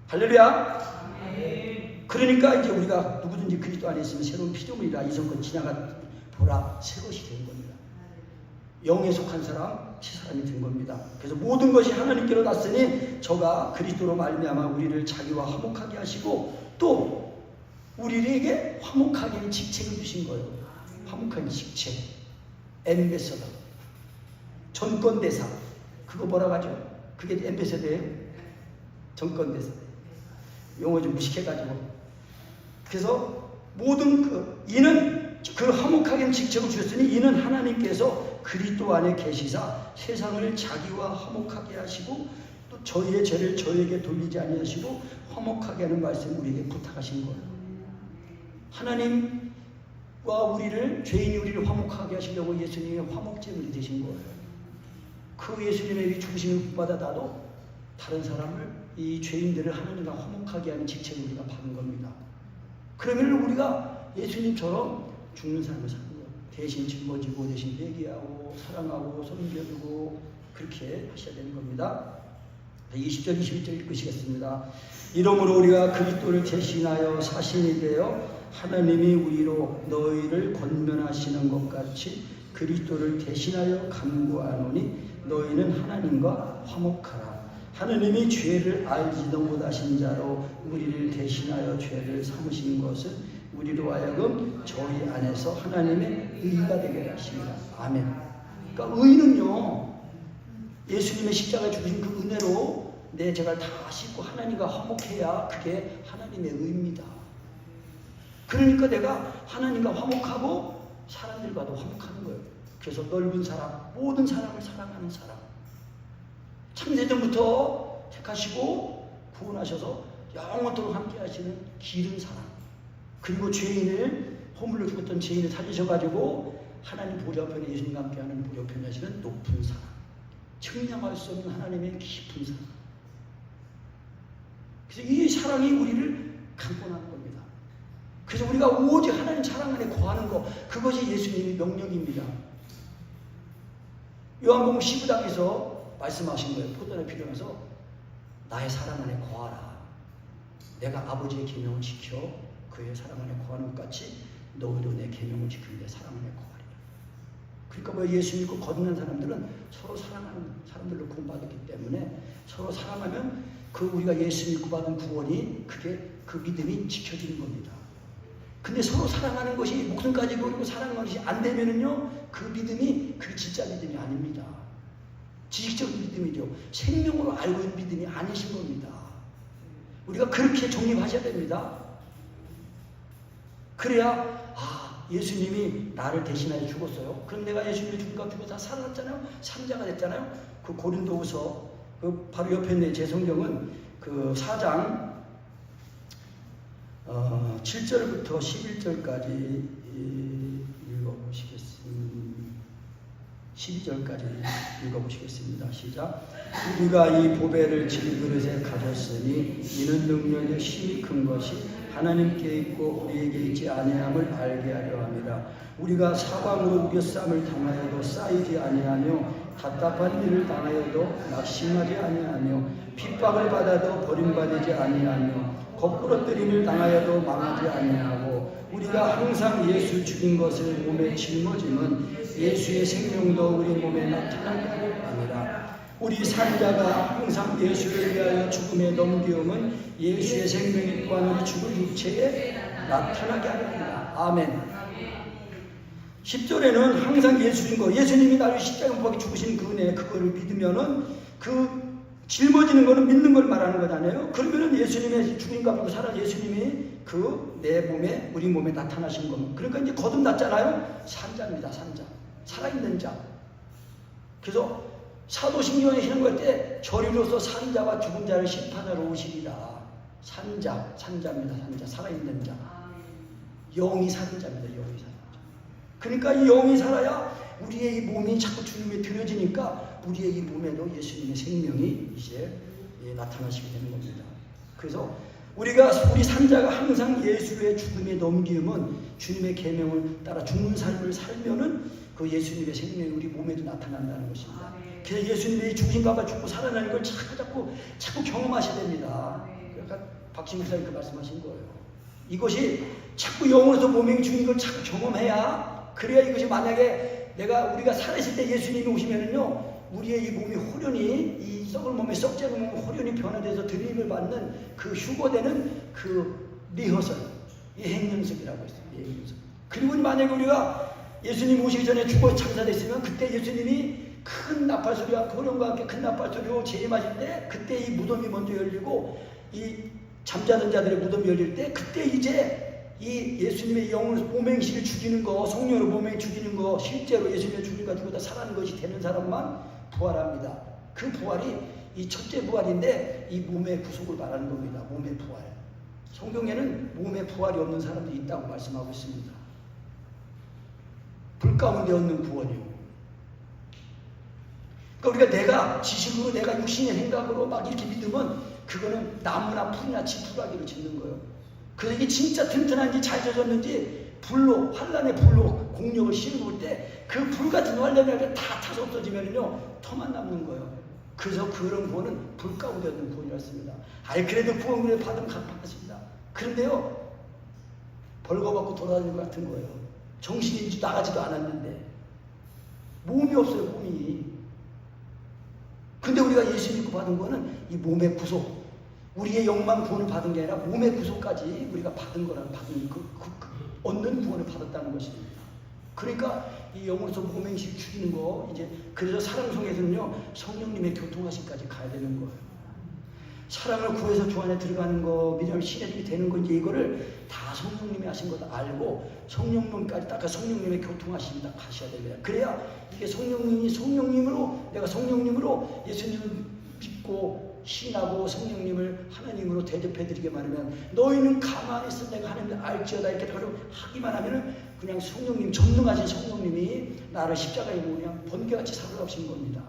할렐루야. 그러니까 이제 우리가 누구든지 그리스도 안에 있으면 새로운 피조물이라 이전것 지나가 보라 새 것이 된 겁니다. 영에 속한 사람, 새 사람이 된 겁니다. 그래서 모든 것이 하나님께로 났으니 저가 그리스도로 말미암아 우리를 자기와 화목하게 하시고 또 우리에게 화목하게 하는 직책을 주신 거예요. 화목하는 직책, 엠베서더, 전권대사. 그거 뭐라고 하죠? 그게 엠베서더예요? 전권대사. 용어 좀 무식해가지고. 그래서 모든 이는 그 화목하게 직책을 주셨으니 이는 하나님께서 그리스도 안에 계시사 세상을 자기와 화목하게 하시고 또 저희의 죄를 저에게 돌리지 아니하시고 화목하게 하는 말씀을 우리에게 부탁하신 거예요. 하나님과 우리를, 죄인이 우리를 화목하게 하시려고 예수님의 화목제물이 되신 거예요. 그 예수님의 죽으심을 받아 나도 다른 사람을, 이 죄인들을 하나님과 화목하게 하는 직책을 우리가 받은 겁니다. 그러면 우리가 예수님처럼 죽는 삶을 사는 거예요. 대신 짊어지고 대신 얘기하고 사랑하고 섬겨주고 그렇게 하셔야 되는 겁니다. 20절 21절 읽으시겠습니다. 이러므로 우리가 그리스도를 대신하여 사신이 되어 하나님이 우리로 너희를 권면하시는 것 같이 그리스도를 대신하여 간구하노니 너희는 하나님과 화목하라. 하나님이 죄를 알지도 못하신 자로 우리를 대신하여 죄를 삼으신 것은 우리로 하여금 저희 안에서 하나님의 의가 되게 하십니다. 아멘. 그러니까 의는요, 예수님의 십자가에 주신 그 은혜로 내 죄를 다 씻고 하나님과 화목해야 그게 하나님의 의입니다. 그러니까 내가 하나님과 화목하고 사람들과도 화목하는 거예요. 그래서 넓은 사랑, 모든 사람을 사랑하는 사람. 창세전부터 택하시고 구원하셔서 영원토록 함께 하시는 기른 사랑. 그리고 죄인을 허물로 죽었던 죄인을 살리셔가지고 하나님 보좌편에 예수님과 함께하는 보좌편에 하시는 높은 사랑. 측량할 수 없는 하나님의 깊은 사랑. 그래서 이 사랑이 우리를 강권하는 겁니다. 그래서 우리가 오직 하나님 사랑 안에 거하는 것, 그것이 예수님의 명령입니다. 요한복음 19장에서 말씀하신 거예요. 포도나무 필요해서 나의 사랑 안에 거하라. 내가 아버지의 계명을 지켜 그의 사랑 안에 거하는 것 같이 너희도 내 계명을 지키는 내 사랑 안에 거하리라. 그러니까 뭐 예수 믿고 거듭난 사람들은 서로 사랑하는 사람들로 구원받았기 때문에 서로 사랑하면 그 우리가 예수 믿고 받은 구원이 그게 그 믿음이 지켜지는 겁니다. 근데 서로 사랑하는 것이 목숨까지 버리고 사랑하는 것이 안 되면은요, 그 믿음이 그게 진짜 믿음이 아닙니다. 지식적인 믿음이죠. 생명으로 알고 있는 믿음이 아니신 겁니다. 우리가 그렇게 정립하셔야 됩니다. 그래야 예수님이 나를 대신하여 죽었어요. 그럼 내가 예수님이 죽은가 죽어서 다 살아났잖아요. 산자가 됐잖아요. 그 고린도후서 그 바로 옆에 있는 제 성경은 그 4장 7절부터 11절까지 읽어보시겠습니다. 12절까지 읽어보시겠습니다. 시작. 우리가 이 보배를 질그릇에 가졌으니 이는 능력의 힘이 큰 것이 하나님께 있고 우리에게 있지 아니함을 알게 하려 합니다. 우리가 사방으로 우겨쌈을 당하여도 쌓이지 아니하며 답답한 일을 당하여도 낙심하지 아니하며 핍박을 받아도 버림받지 아니하며 거꾸러뜨림을 당하여도 망하지 아니하고 우리가 항상 예수 죽인 것을 몸에 짊어짐은 예수의 생명도 우리 몸에 나타나게 합니다. 우리 산자가 항상 예수를 위하여 죽음에 넘기움은 예수의 생명이 또한 우리 죽은 육체에 나타나게 합니다. 아멘. 10절에는 항상 예수 죽인 거, 예수님이 나를 십자가 못 박혀 죽으신 그 은혜, 그거를 믿으면은 그 짊어지는 거는 믿는 걸 말하는 거잖아요. 그러면은 예수님의 죽임과 믿고 살아 예수님이 그 내 몸에, 우리 몸에 나타나신 겁니다. 그러니까 이제 거듭났잖아요. 산자입니다. 산자. 살아있는 자. 그래서 사도신경에 신앙할 때 저리로서 산자와 죽은 자를 심판하러 오시리라. 산자, 산자입니다. 산자. 살아있는 자. 영이 사는 자입니다. 영이 사는 자. 그러니까 이 영이 살아야 우리의 이 몸이 자꾸 주님에 들여지니까 우리의 이 몸에도 예수님의 생명이 이제 나타나시게 되는 겁니다. 그래서 우리 산자가 항상 예수의 죽음에 넘기면 주님의 계명을 따라 죽는 삶을 살면은 그 예수님의 생명이 우리 몸에도 나타난다는 것입니다. 그래서 예수님이 죽으신가 봐 죽고 살아나는 걸 자꾸 경험하셔야 됩니다. 그러니까 박진 목사님 그 말씀하신 거예요. 이것이 자꾸 영으로서 몸이 죽는 걸 자꾸 경험해야, 그래야 이것이 만약에 우리가 살아있을 때 예수님이 오시면은요, 우리의 이 몸이 호련히, 이 썩을 몸에 썩지않은 몸이 호련히 변화돼서 드림을 받는 그 휴거되는 그 리허설, 예행연습이라고 했어요. 예행연습. 그리고 만약에 우리가 예수님 오시기 전에 죽어 참사됐으면 그때 예수님이 큰 나팔소리와 호련과 함께 큰 나팔소리로 재림하실 때, 그때 이 무덤이 먼저 열리고 이 잠자던 자들의 무덤이 열릴 때, 그때 이제 이 예수님의 영을 몸행실을 죽이는 거, 성령으로 몸행 죽이는 거, 실제로 예수님의 죽임 가지고 다 살아난 것이 되는 사람만 부활합니다. 그 부활이 이 첫째 부활인데 이 몸의 구속을 말하는 겁니다. 몸의 부활. 성경에는 몸의 부활이 없는 사람들이 있다고 말씀하고 있습니다. 불 가운데 없는 구원이요. 그러니까 우리가 내가 지식으로, 내가 육신의 생각으로 막 이렇게 믿으면 그거는 나무나 풀이나 지푸라기로 짓는 거예요. 그래서 이게 진짜 튼튼한지 잘 젖었는지 불로, 환란의 불로 공력을 씌워놓을 때 그 불같은 환란이 다 타서 없어지면요 터만 남는 거예요. 그래서 그런 구원은 불 가운데 있는 구원이었습니다. 아니 그래도 구원을 받으면 갚았습니다. 그런데요 벌거벗고 돌아다니는 것 같은 거예요. 정신이 나가지도 않았는데 몸이 없어요. 몸이. 근데 우리가 예수 믿고 받은 거는 이 몸의 구속, 우리의 영만 구원을 받은 게 아니라 몸의 구속까지 우리가 받은 거라는, 받은 얻는 구원을 받았다는 것입니다. 그러니까 이 영으로서 몸행식 죽이는 거, 이제 그래서 사랑송에서는요 성령님의 교통하심까지 가야 되는 거예요. 사랑을 구해서 주 안에 들어가는 거, 믿음을 신뢰하게 되는 거, 이제 이거를 다 성령님이 하신 거다 알고 성령님까지 딱 성령님의 교통하심이 딱 가셔야 됩니다. 그래야 이게 성령님으로 내가 성령님으로 예수님을 믿고 신하고 성령님을 하나님으로 대접해드리기만 하면, 너희는 가만히 있어 내가 하나님을 알지어다 이렇게 하기만 하면은 그냥 성령님, 전능하신 성령님이 나를 십자가에 그냥 번개같이 사로잡으신 겁니다.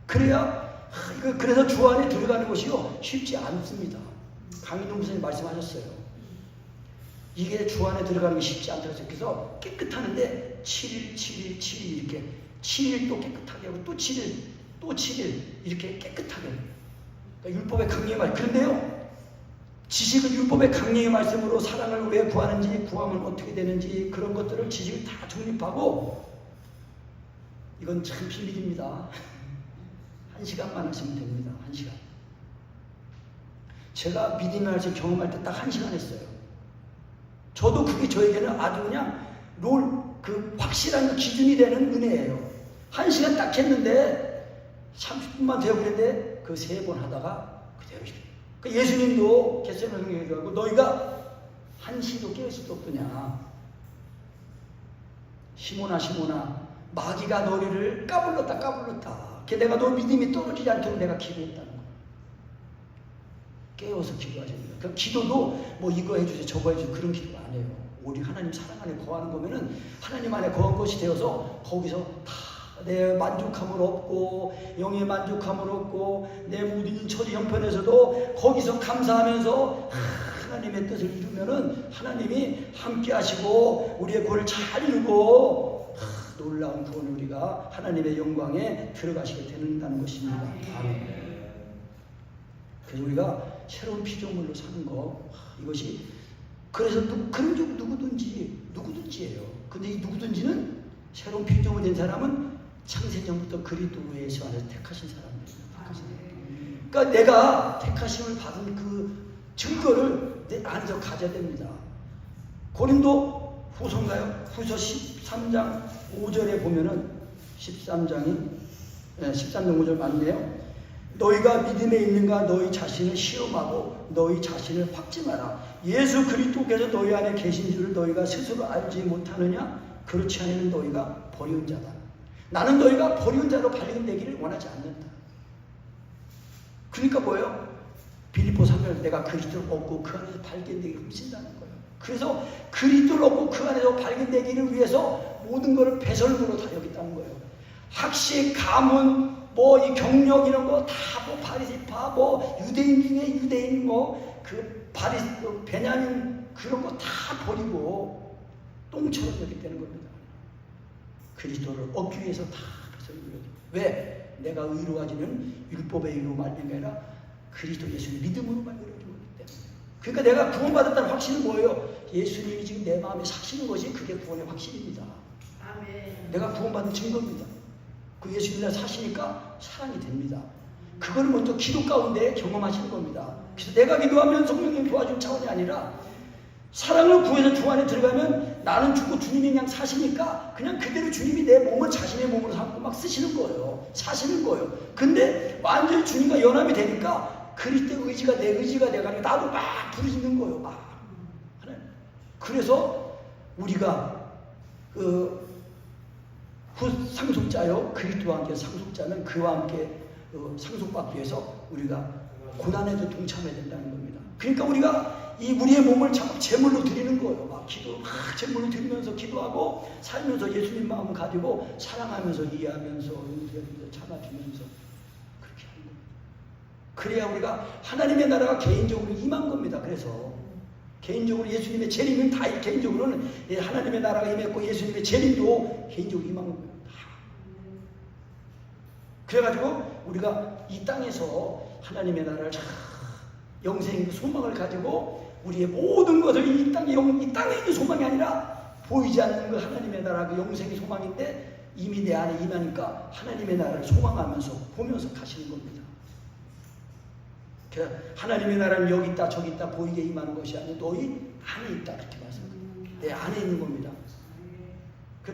그래서 주 안에 들어가는 것이요 쉽지 않습니다. 강인동 목사님 말씀하셨어요. 이게 주 안에 들어가는 게 쉽지 않다고 해서, 그래서 깨끗하는데 7일, 7일, 7일 이렇게 7일 또 깨끗하게 하고 또 7일, 또 7일 이렇게 깨끗하게. 그러니까 율법의 강령의 말. 그런데요 지식은 율법의 강령의 말씀으로 사랑을 왜 구하는지, 구하면 어떻게 되는지 그런 것들을 지식을 다 정립하고, 이건 참 비밀입니다. 1시간만 하시면 됩니다. 1시간. 제가 믿음의 말씀 경험할 때 딱 1시간 했어요. 저도 그게 저에게는 아주 그냥 확실한 기준이 되는 은혜예요. 1시간 딱 했는데 30분만 되어버렸는데 그 3번 하다가 그대로 예수님도 겟세마네 얘기하고 너희가 한시도 깨울 수도 없더냐. 시몬아 마귀가 너희를 까불렀다. 내가 너 믿음이 떨어지지 않도록 내가 기도했다는 거예요. 깨워서 기도하셔야 돼요. 그 기도도 뭐 이거 해주세요 저거 해주세요 그런 기도가 아니에요. 우리 하나님 사랑 안에 거하는 거면은 하나님 안에 거한 것이 되어서 거기서 다 내 만족함을 얻고 영의 만족함을 얻고 내 모든 처지 형편에서도 거기서 감사하면서 하나님의 뜻을 이루면은 하나님이 함께 하시고 우리의 구원을 잘 이루고 놀라운 구원을 우리가 하나님의 영광에 들어가시게 되는다는 것입니다. 아멘. 그래서 우리가 새로운 피조물로 사는 거, 이것이 그래서 그런 게 누구든지예요. 근데 이 누구든지는 새로운 피조물 된 사람은 창세전부터 그리스도 예수 안에서 택하신 사람입니다. 그러니까 내가 택하심을 받은 그 증거를 내 안에서 가져야 됩니다. 고린도 후서인가요? 후서 13장 5절에 보면은 13장 5절 맞네요. 너희가 믿음에 있는가 너희 자신을 시험하고 너희 자신을 확증하라. 예수 그리스도께서 너희 안에 계신 줄을 너희가 스스로 알지 못하느냐? 그렇지 않으면 너희가 버리운 자다. 나는 너희가 버리운 자로 발견되기를 원하지 않는다. 그러니까 뭐예요? 빌립보 3절 내가 그리스도를 얻고 그 안에서 발견되기 힘쓴다는 거예요. 그래서 그리스도를 얻고 그 안에서 발견되기를 위해서 모든 것을 배설물로 다 여겼다는 거예요. 학식, 가문, 뭐 이 경력 이런 거 다 뭐 바리새파, 뭐 유대인 중에 유대인 베냐민 그런 거 다 버리고 똥처럼 여겼다는 겁니다. 그리스도를 얻기 위해서 다 배설물로 여겼다. 왜? 내가 의로워지는 율법의 의로 말미암은 게 아니라 그리스도 예수의 믿음으로만 의로워지기 때문에. 그러니까 내가 구원받았다는 확신은 뭐예요? 예수님이 지금 내 마음에 사시는 것이 그게 구원의 확신입니다. 아멘. 내가 구원받은 증거입니다. 그 예수님이 나 사시니까 사랑이 됩니다. 그걸 먼저 기도 가운데 경험하시는 겁니다. 그래서 내가 기도하면 성령님 도와주는 차원이 아니라 사랑을 구해서 주 안에 들어가면 나는 죽고 주님이 그냥 사시니까 그냥 그대로 주님이 내 몸을 자신의 몸으로 삼고 막 쓰시는 거예요. 사시는 거예요. 근데 완전히 주님과 연합이 되니까 그리스도의 의지가 내 의지가 돼가지고 나도 막 부르짖는 거예요. 막. 그래서 우리가 상속자요 그리스도와 함께 상속자는 그와 함께 상속받기 위해서 우리가 고난에도 동참해야 된다는 겁니다. 그러니까 우리가 우리의 몸을 제물로 드리는 거예요. 막 제물로 드리면서 기도하고 살면서 예수님 마음을 가지고 사랑하면서 이해하면서 용서하면서 참아주면서 그렇게 하는 겁니다. 그래야 우리가 하나님의 나라가 개인적으로 임한 겁니다. 그래서 개인적으로 예수님의 재림은 다 개인적으로는 하나님의 나라가 임했고 예수님의 재림도 개인적으로 임한 거예요. 그래가지고 우리가 이 땅에서 하나님의 나라를 영생의 소망을 가지고 우리의 모든 것을 이 땅의 이 소망이 아니라 보이지 않는 그 하나님의 나라 그 영생의 소망인데 이미 내 안에 임하니까 하나님의 나라를 소망하면서 보면서 가시는 겁니다. 하나님의 나라는 여기 있다 저기 있다 보이게 임하는 것이 아니라 너희 안에 있다 그렇게 말씀합니다. 내 안에 있는 겁니다.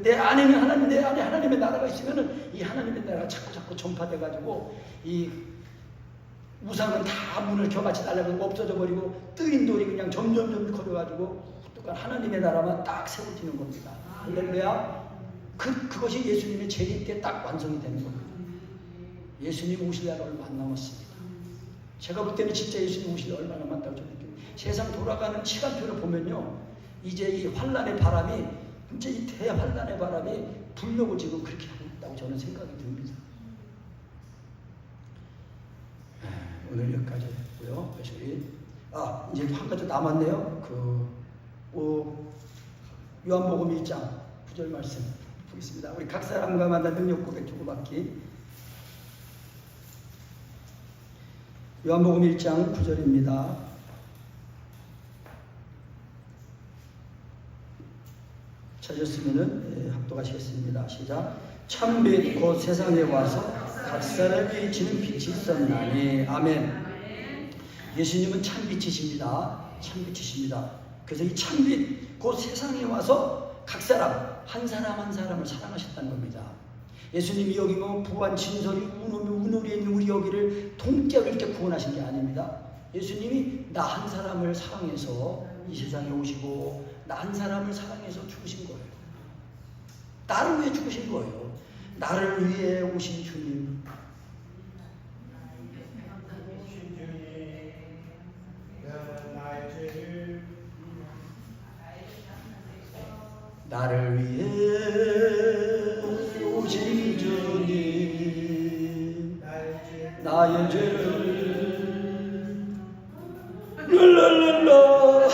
내 안에는 내 안에 하나님의 나라가 있으면은 이 하나님의 나라가 자꾸 전파돼 가지고 이 우상은 다 문을 겨같이 날라가고 없어져 버리고 뜨인 돌이 그냥 점점 커져 가지고 똑같은 하나님의 나라만 딱 세워지는 겁니다. 할렐루야. 그것이 예수님의 재림 때 딱 완성이 되는 겁니다. 예수님 오실 날이 얼마 안 남았습니다. 제가 볼 때는 진짜 예수님 오실 날 얼마 남았다고 저는 느껴요. 세상 돌아가는 시간표를 보면요, 이제 이 환란의 바람이 진짜 이 대환란의 바람이 불려고 지금 그렇게 하고 있다고 저는 생각이 듭니다. 오늘 여기까지 했고요. 이제 한 가지 남았네요. 요한복음 1장 9절 말씀 보겠습니다. 우리 각 사람과 만난 능력 고백 주고받기. 요한복음 1장 9절입니다. 찾으셨으면 합독하시겠습니다. 시작. 참빛 곧 세상에 와서 각 사람이 비치는 빛이 있었나니. 아멘. 예수님은 참빛이십니다. 참빛이십니다. 그래서 이 참빛 곧 세상에 와서 각 사람 한 사람 한 사람을 사랑하셨다는 겁니다. 예수님이 여기 뭐 부활 진설이 운우리에 있는 우리 여기를 통째로 이렇게 구원하신 게 아닙니다. 예수님이 나 한 사람을 사랑해서 이 세상에 오시고 나 한 사람을 사랑해서 죽으신 거예요. 나를 위해 죽으신 거예요. 나를 위해 오신 주님. 나를 위해 오신 주님, 나의 죄를 랄랄랄라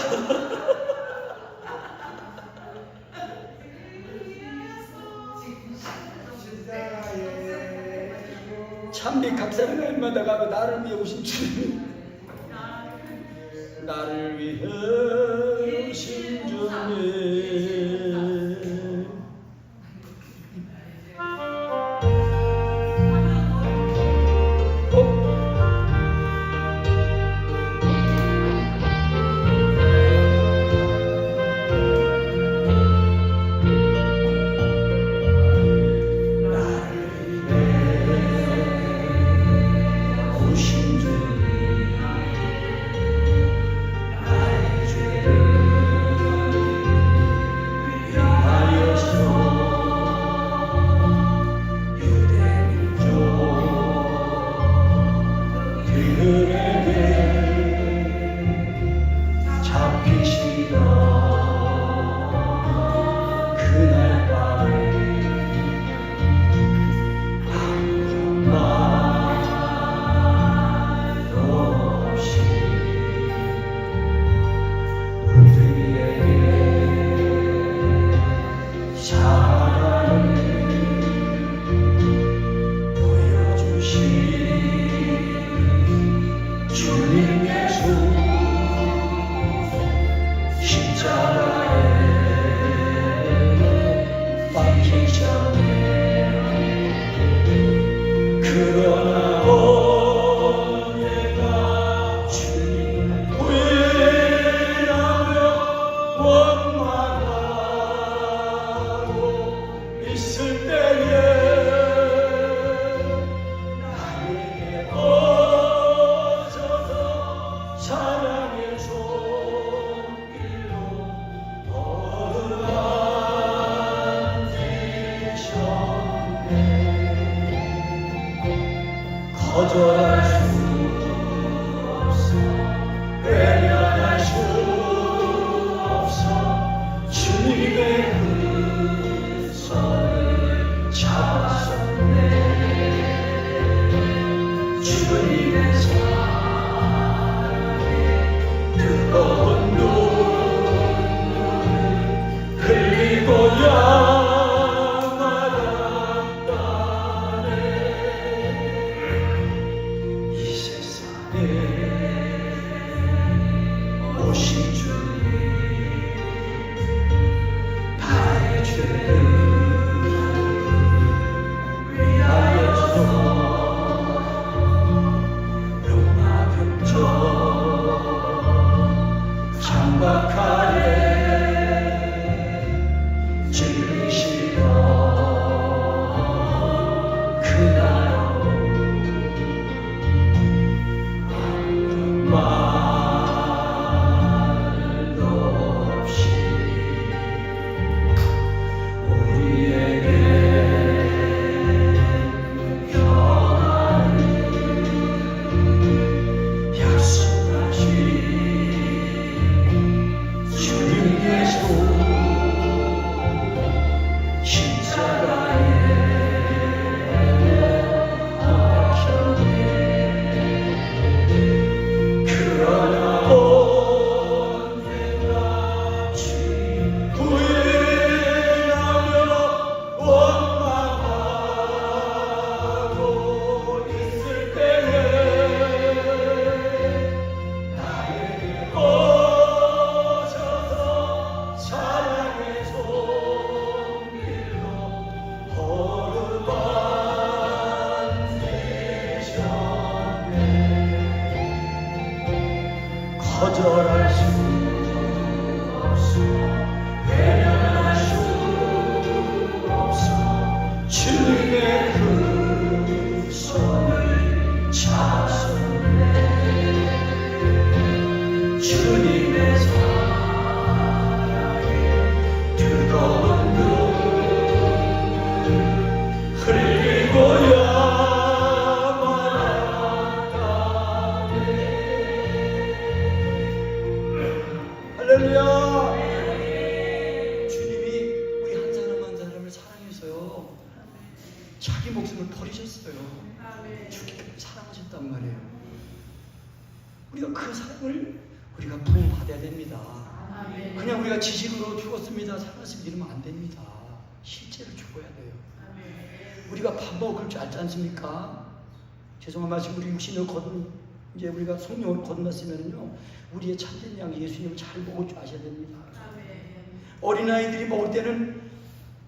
참빛 각 사람 날마다 가고 나를 위해 오신 주님, 나를 위해 오신 주님. 거절할 수 없어, 외면할 수 없어. 주님의 그 손을 잡았었네. 주님의 사랑에 뜨거운 눈 거절할 수 없어, 외면할 수 없어. 주님의 그 손을 잡았네. 주님의 사랑에 뜨거운 눈 흘리고야 할렐루야. 주님이 우리 한 사람 한 사람을 사랑해서요 자기 목숨을 버리셨어요. 죽기까지 사랑하셨단 말이에요. 우리가 그 사랑을 우리가 부응받아야 됩니다. 그냥 우리가 지식으로 죽었습니다, 살았습니다 이러면 안 됩니다. 실제로 죽어야 돼요. 우리가 밥 먹을 줄 알지 않습니까? 죄송한 말씀, 우리 육신을 이제 우리가 성령을 건넜으면요 우리의 참된 양 예수님을 잘 먹을 줄 아셔야 됩니다. 어린아이들이 먹을 때는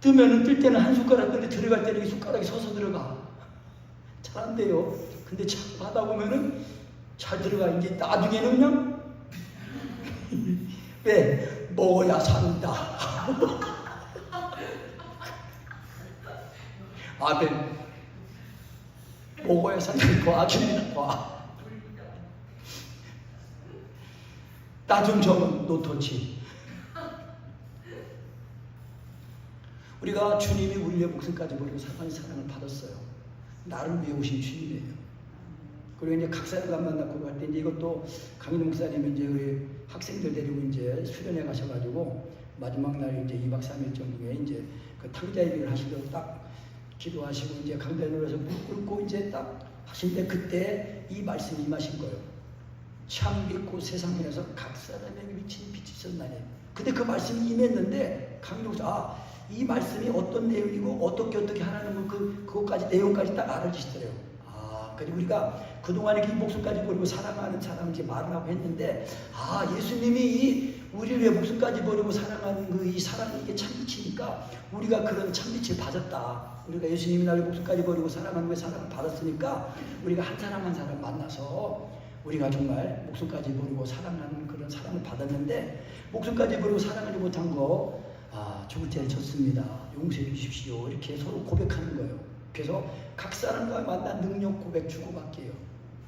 뜰 때는 한 숟가락 근데 들어갈 때는 이 숟가락이 서서 들어가. 잘 안 돼요. 근데 잘 하다 보면은 잘 들어가. 이제 나중에는 그냥 왜 먹어야 산다. 아멘. 먹어야 사는 거 아줍니다. 와. 나중 저는 노토치. 우리가 주님이 우리의 목숨까지 버리고 사랑의 사랑을 받았어요. 나를 위해 오신 주님이에요. 그리고 이제 각 사람과 만나고 갈 때 이제 이것도 강인호 목사님이 이제 우리 학생들 데리고 이제 수련회 가셔가지고 마지막 날 이제 2박 3일 정도에 이제 그 탕자 예배를 하시도록 딱 기도하시고 이제 강단으로서 무릎 꿇고 이제 딱 하신데 그때 이 말씀이 임하신 거예요. 참 믿고 세상에서 각 사람에게 미친 빛이 있었나니. 근데 그 말씀이 임했는데 강인호 목사 이 말씀이 어떤 내용이고 어떻게 하라는 그것까지 내용까지 딱 알아주시더래요. 그리고 우리가 그동안 이렇게 목숨까지 버리고 사랑하는 사람을 이제 말을 하고 했는데 예수님이 우리를 위해 목숨까지 버리고 사랑하는 이 사랑이 이게 참빛이니까 우리가 그런 참빛을 받았다. 우리가 예수님이 나를 목숨까지 버리고 사랑하는 그 사랑을 받았으니까 우리가 한 사람 한 사람 만나서 우리가 정말 목숨까지 버리고 사랑하는 그런 사랑을 받았는데 목숨까지 버리고 사랑하지 못한 거 죽을 죄를 졌습니다. 용서해 주십시오. 이렇게 서로 고백하는 거예요. 그래서 각 사람과 만나 능력 고백 주고받기예요.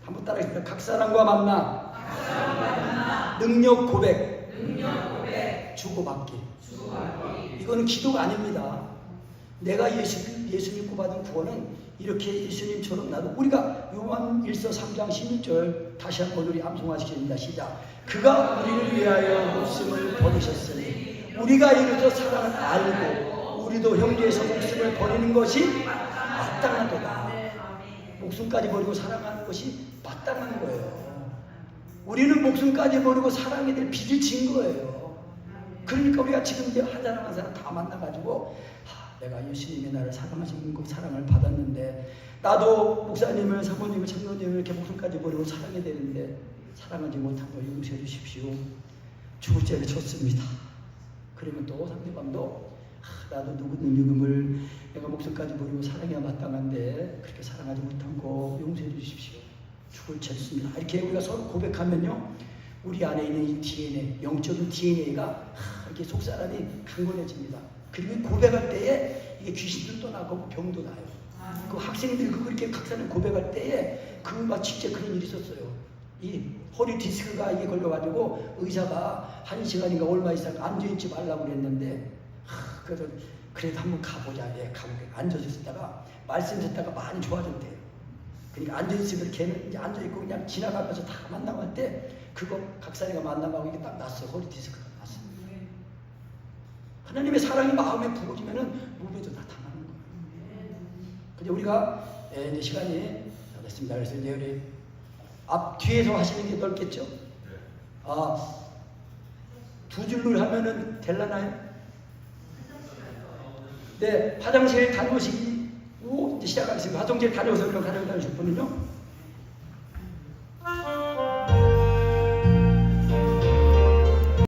한번 따라해주세요. 각 사람과 만나 능력 고백 주고받기. 이거는 기도가 아닙니다. 내가 예수 믿고 받은 구원은 이렇게 예수님처럼 나도 우리가 요한 1서 3장 16절 다시 한번 우리 암송하시겠습니다. 시작. 그가 우리를 위하여 목숨을 버리셨으니 우리가 이르저 사랑을 알고 우리도 형제에서 목숨을 버리는 것이 마땅하도다. 목숨까지 버리고 사랑하는 것이 마땅한 거예요. 우리는 목숨까지 버리고 사랑에 대해 빚을 진 거예요. 그러니까 우리가 지금 이제 한 사람 한 사람 다 만나가지고 내가 예수님이 나를 사랑하시는 그 사랑을 받았는데 나도 목사님을 사모님을 장로님을 이렇게 목숨까지 버리고 사랑해야 되는데 사랑하지 못한 걸 용서해 주십시오. 죽을 죄를 졌습니다. 그러면 또 상대방도 나도 누구를 내가 목숨까지 버리고 사랑해야 마땅한데 그렇게 사랑하지 못한 거 용서해 주십시오. 죽을 죄습니다. 이렇게 우리가 서로 고백하면요 우리 안에 있는 이 DNA, 영적인 DNA가 이렇게 속사람이 강건해집니다. 그리고 고백할 때에 이게 귀신도 떠나고 병도 나요. 그 학생들 그렇게 각사를 고백할 때에 그가 진짜 그런 일이 있었어요. 이 허리 디스크가 이게 걸려가지고 의사가 1시간인가 얼마 이상 앉아있지 말라고 그랬는데 그래서 그래도 한번 가보자. 가보게 앉아있었다가 말씀 듣다가 많이 좋아졌대요. 그러니까 앉아있으면 걔는 이제 앉아있고 그냥 지나가면서 다 만나고 할 때 그거 각사리가 만나고 이게 딱 났어. 허리 디스크가 났어. 하나님의 사랑이 마음에 부어지면은 몸에도 나타나는 거예요. 근데 우리가 이제 시간이 다 됐습니다. 그래서 이제 우리 앞 뒤에서 하시는 게 넓겠죠? 두 줄로 하면은 될라나요? 네, 화장실 다녀오시고 이제 시작하겠습니다. 화장실 다녀오세요. 가려고 다니실 분은요?